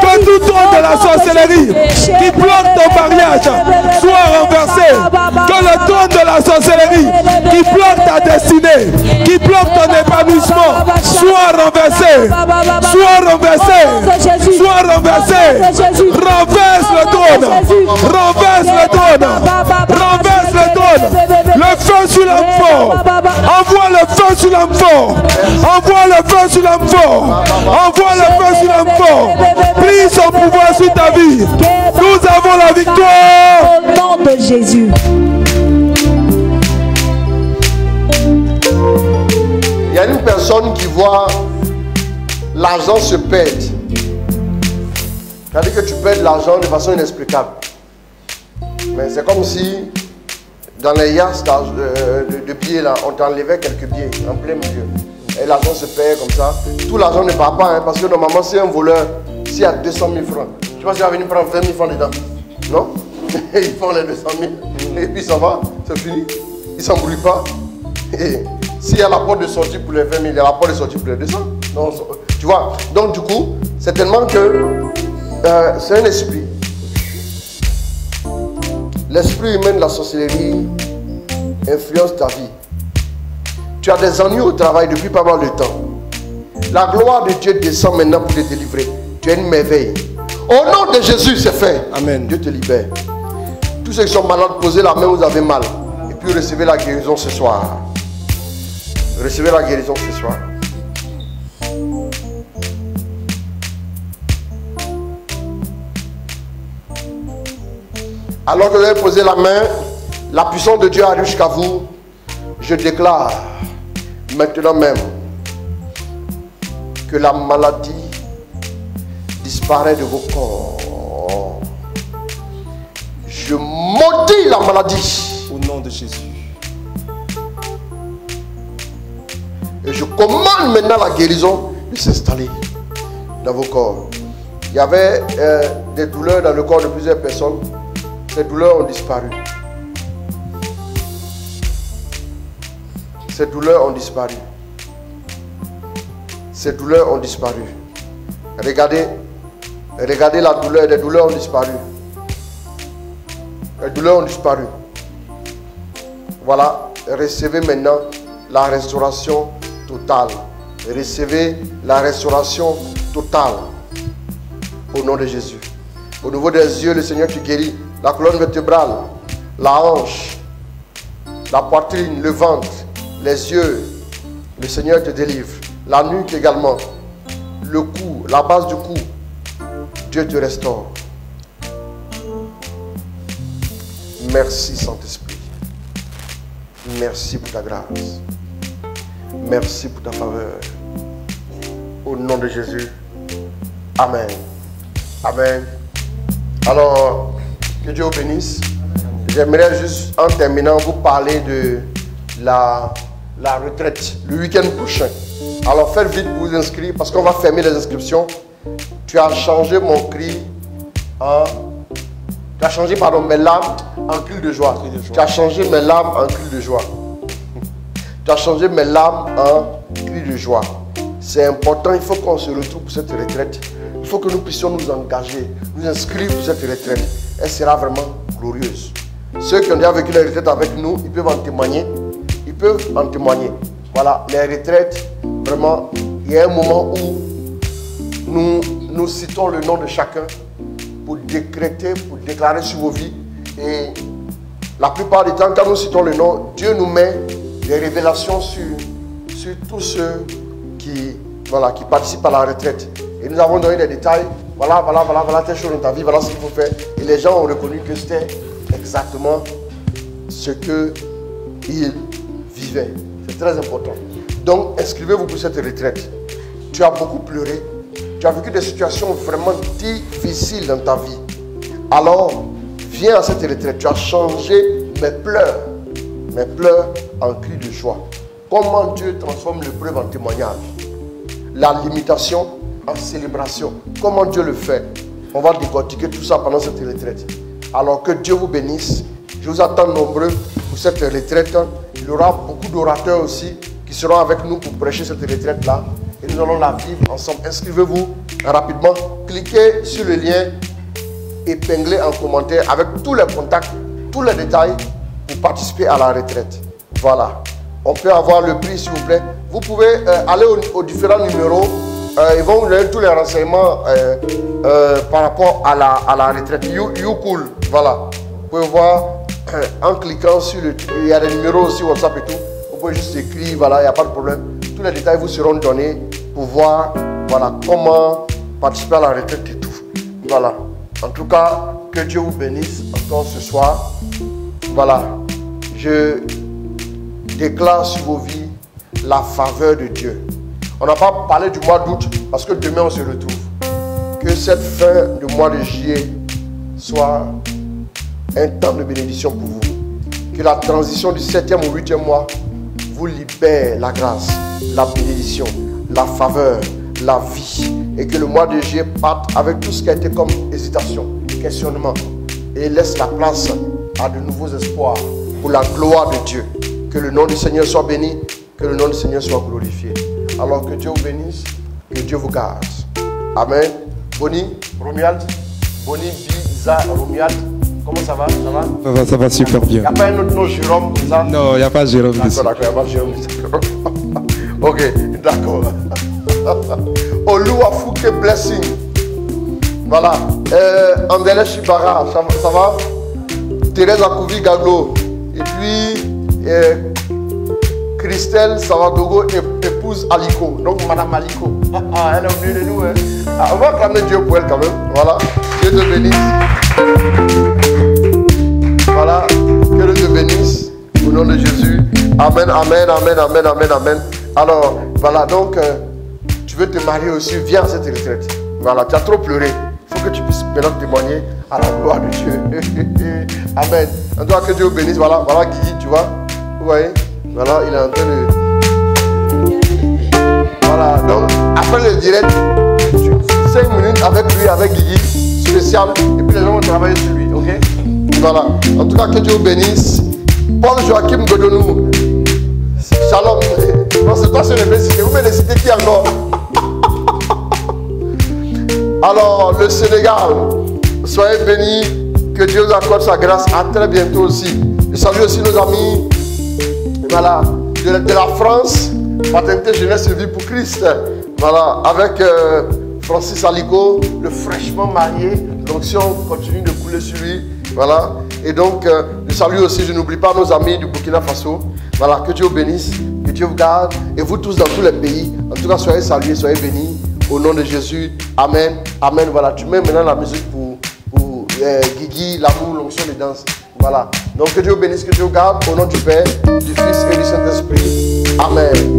Que tout trône de la sorcellerie qui bloque ton mariage soit renversé. Que le trône de la sorcellerie qui bloque ta destinée, qui bloque ton épanouissement, soit renversé. Soit renversé. Soit renversé. Renverse le trône. Renverse le trône. Renverse le trône. Le feu sur l'homme fort. Envoie le feu sur l'homme fort. Envoie le feu sur l'homme fort. Envoie le feu sur l'homme fort. Prie son pouvoir sur ta vie. Nous avons la victoire. Au nom de Jésus. Il y a une personne qui voit l'argent se perdre. C'est-à-dire que tu perds de l'argent de façon inexplicable. Mais c'est comme si dans les yachts de billets là, on t'enlevait quelques billets en plein milieu. Et l'argent se perd comme ça. Tout l'argent ne part pas, hein, parce que normalement c'est un voleur. S'il y a 200 000 francs, tu vois s'il va venir prendre 20 000 francs dedans. Non? Ils font les 200 000 et puis ça va, c'est fini. Ils ne s'embrouillent pas. Et s'il y a la porte de sortie pour les 20 000, il y a la porte de sortie pour les 200. Donc, tu vois, donc du coup, c'est tellement que c'est un esprit. L'esprit humain de la sorcellerie influence ta vie. Tu as des ennuis au travail depuis pas mal de temps. La gloire de Dieu descend maintenant pour te délivrer. Tu es une merveille. Au nom de Jésus, c'est fait. Amen. Dieu te libère. Tous ceux qui sont malades, posez la main, vous avez mal. Et puis recevez la guérison ce soir. Recevez la guérison ce soir. Alors que vous avez posé la main, la puissance de Dieu arrive jusqu'à vous. Je déclare maintenant même que la maladie disparaît de vos corps. Je maudis la maladie. Au nom de Jésus. Et je commande maintenant la guérison de s'installer dans vos corps. Il y avait des douleurs dans le corps de plusieurs personnes. Ces douleurs ont disparu. Ces douleurs ont disparu. Ces douleurs ont disparu. Regardez la douleur. Les douleurs ont disparu. Les douleurs ont disparu. Voilà. Recevez maintenant la restauration totale. Recevez la restauration totale. Au nom de Jésus. Au niveau des yeux, le Seigneur te guérit. La colonne vertébrale, la hanche, la poitrine, le ventre, les yeux, le Seigneur te délivre. La nuque également, le cou, la base du cou, Dieu te restaure. Merci Saint-Esprit. Merci pour ta grâce. Merci pour ta faveur. Au nom de Jésus. Amen. Amen. Alors, que Dieu vous bénisse. J'aimerais juste, en terminant, vous parler de la retraite, le week-end prochain. Alors, faites vite pour vous inscrire, parce qu'on va fermer les inscriptions. Tu as changé mon cri en... Tu as changé, pardon, mes larmes en cri de joie. Tu as changé mes larmes en cri de joie. Tu as changé mes larmes en cri de joie. C'est important, il faut qu'on se retrouve pour cette retraite. Il faut que nous puissions nous engager, nous inscrire pour cette retraite. Elle sera vraiment glorieuse. Ceux qui ont déjà vécu les retraites avec nous, ils peuvent en témoigner. Ils peuvent en témoigner. Voilà, les retraites, vraiment, il y a un moment où nous citons le nom de chacun pour décréter, pour déclarer sur vos vies. Et la plupart du temps, quand nous citons le nom, Dieu nous met des révélations sur tous ceux qui participent à la retraite. Et nous avons donné des détails. Voilà telle chose dans ta vie, voilà ce qu'il faut faire. Et les gens ont reconnu que c'était exactement ce qu'ils vivaient. C'est très important. Donc, inscrivez-vous pour cette retraite. Tu as beaucoup pleuré. Tu as vécu des situations vraiment difficiles dans ta vie. Alors, viens à cette retraite. Tu as changé mes pleurs en cris de joie. Comment Dieu transforme l'épreuve en témoignage. la limitation en célébration. Comment Dieu le fait? On va décortiquer tout ça pendant cette retraite. Alors que Dieu vous bénisse. Je vous attends nombreux pour cette retraite. Il y aura beaucoup d'orateurs aussi qui seront avec nous pour prêcher cette retraite-là. Et nous allons la vivre ensemble. Inscrivez-vous rapidement. Cliquez sur le lien épinglé en commentaire avec tous les contacts, tous les détails pour participer à la retraite. Voilà. On peut avoir le prix, s'il vous plaît. Vous pouvez aller aux différents numéros. Ils vont vous donner tous les renseignements par rapport à la retraite. You Cool. Voilà. Vous pouvez voir en cliquant sur le... Il y a des numéros aussi, WhatsApp et tout. Vous pouvez juste écrire, voilà, il n'y a pas de problème. Tous les détails vous seront donnés pour voir, voilà, comment participer à la retraite et tout. Voilà. En tout cas, que Dieu vous bénisse encore ce soir. Voilà. Je déclare sur vos vies la faveur de Dieu. On n'a pas parlé du mois d'août parce que demain on se retrouve. Que cette fin de mois de juillet soit un temps de bénédiction pour vous. Que la transition du 7e au 8e mois vous libère la grâce, la bénédiction, la faveur, la vie. Et que le mois de juillet parte avec tout ce qui a été comme hésitation, questionnement. Et laisse la place à de nouveaux espoirs pour la gloire de Dieu. Que le nom du Seigneur soit béni, que le nom du Seigneur soit glorifié. Alors que Dieu vous bénisse, que Dieu vous garde. Amen. Boni, Romuald, Boni, Biza, Romuald. Comment ça va? Ça va super bien. Il n'y a pas un autre nom, Jérôme, comme ça? Non, il n'y a pas Jérôme. D'accord, il n'y a pas Jérôme. Ok, d'accord. Oluwafuke Blessing. Voilà. Andele Shibara, ça va? Thérèse Akouvi Gaglo. Et puis, Christelle Savadogo, épouse Aliko. Donc, Madame Aliko. Elle est venue de nous. Hein. On va acclamer Dieu pour elle quand même. Voilà. Dieu te bénisse. Voilà, que Dieu te bénisse au nom de Jésus. Amen, amen, amen, amen, amen, amen. Alors, voilà, donc, tu veux te marier aussi, viens à cette retraite. Voilà, tu as trop pleuré. Il faut que tu puisses maintenant témoigner à la gloire de Dieu. Amen. En tout cas, que Dieu vous bénisse. Voilà, voilà Guigui, tu vois. Vous voyez? Voilà, il est en train de... Voilà, donc, après le direct, 5 minutes avec lui, avec Guigui, spécial, et puis les gens vont travailler sur lui, ok? Voilà. En tout cas, que Dieu vous bénisse. Paul Joachim Godonou. Shalom. Non, c'est toi, c'est le cité. Vous pouvez les citer qui encore? Alors, le Sénégal. Soyez bénis. Que Dieu vous accorde sa grâce. À très bientôt aussi. Je salue aussi nos amis. Voilà. De la France. Paternité Jeunesse et Vie pour Christ. Voilà. Avec Francis Aliko, le fraîchement marié. L'onction continue de couler sur lui. Voilà. Et donc, je salue aussi, je n'oublie pas nos amis du Burkina Faso. Voilà, que Dieu vous bénisse, que Dieu vous garde. Et vous tous dans tous les pays. En tout cas, soyez salués, soyez bénis. Au nom de Jésus. Amen. Amen. Voilà, tu mets maintenant la musique pour Guigui, l'amour, l'onction de danse. Voilà. Donc, que Dieu vous bénisse, que Dieu vous garde. Au nom du Père, du Fils et du Saint-Esprit. Amen.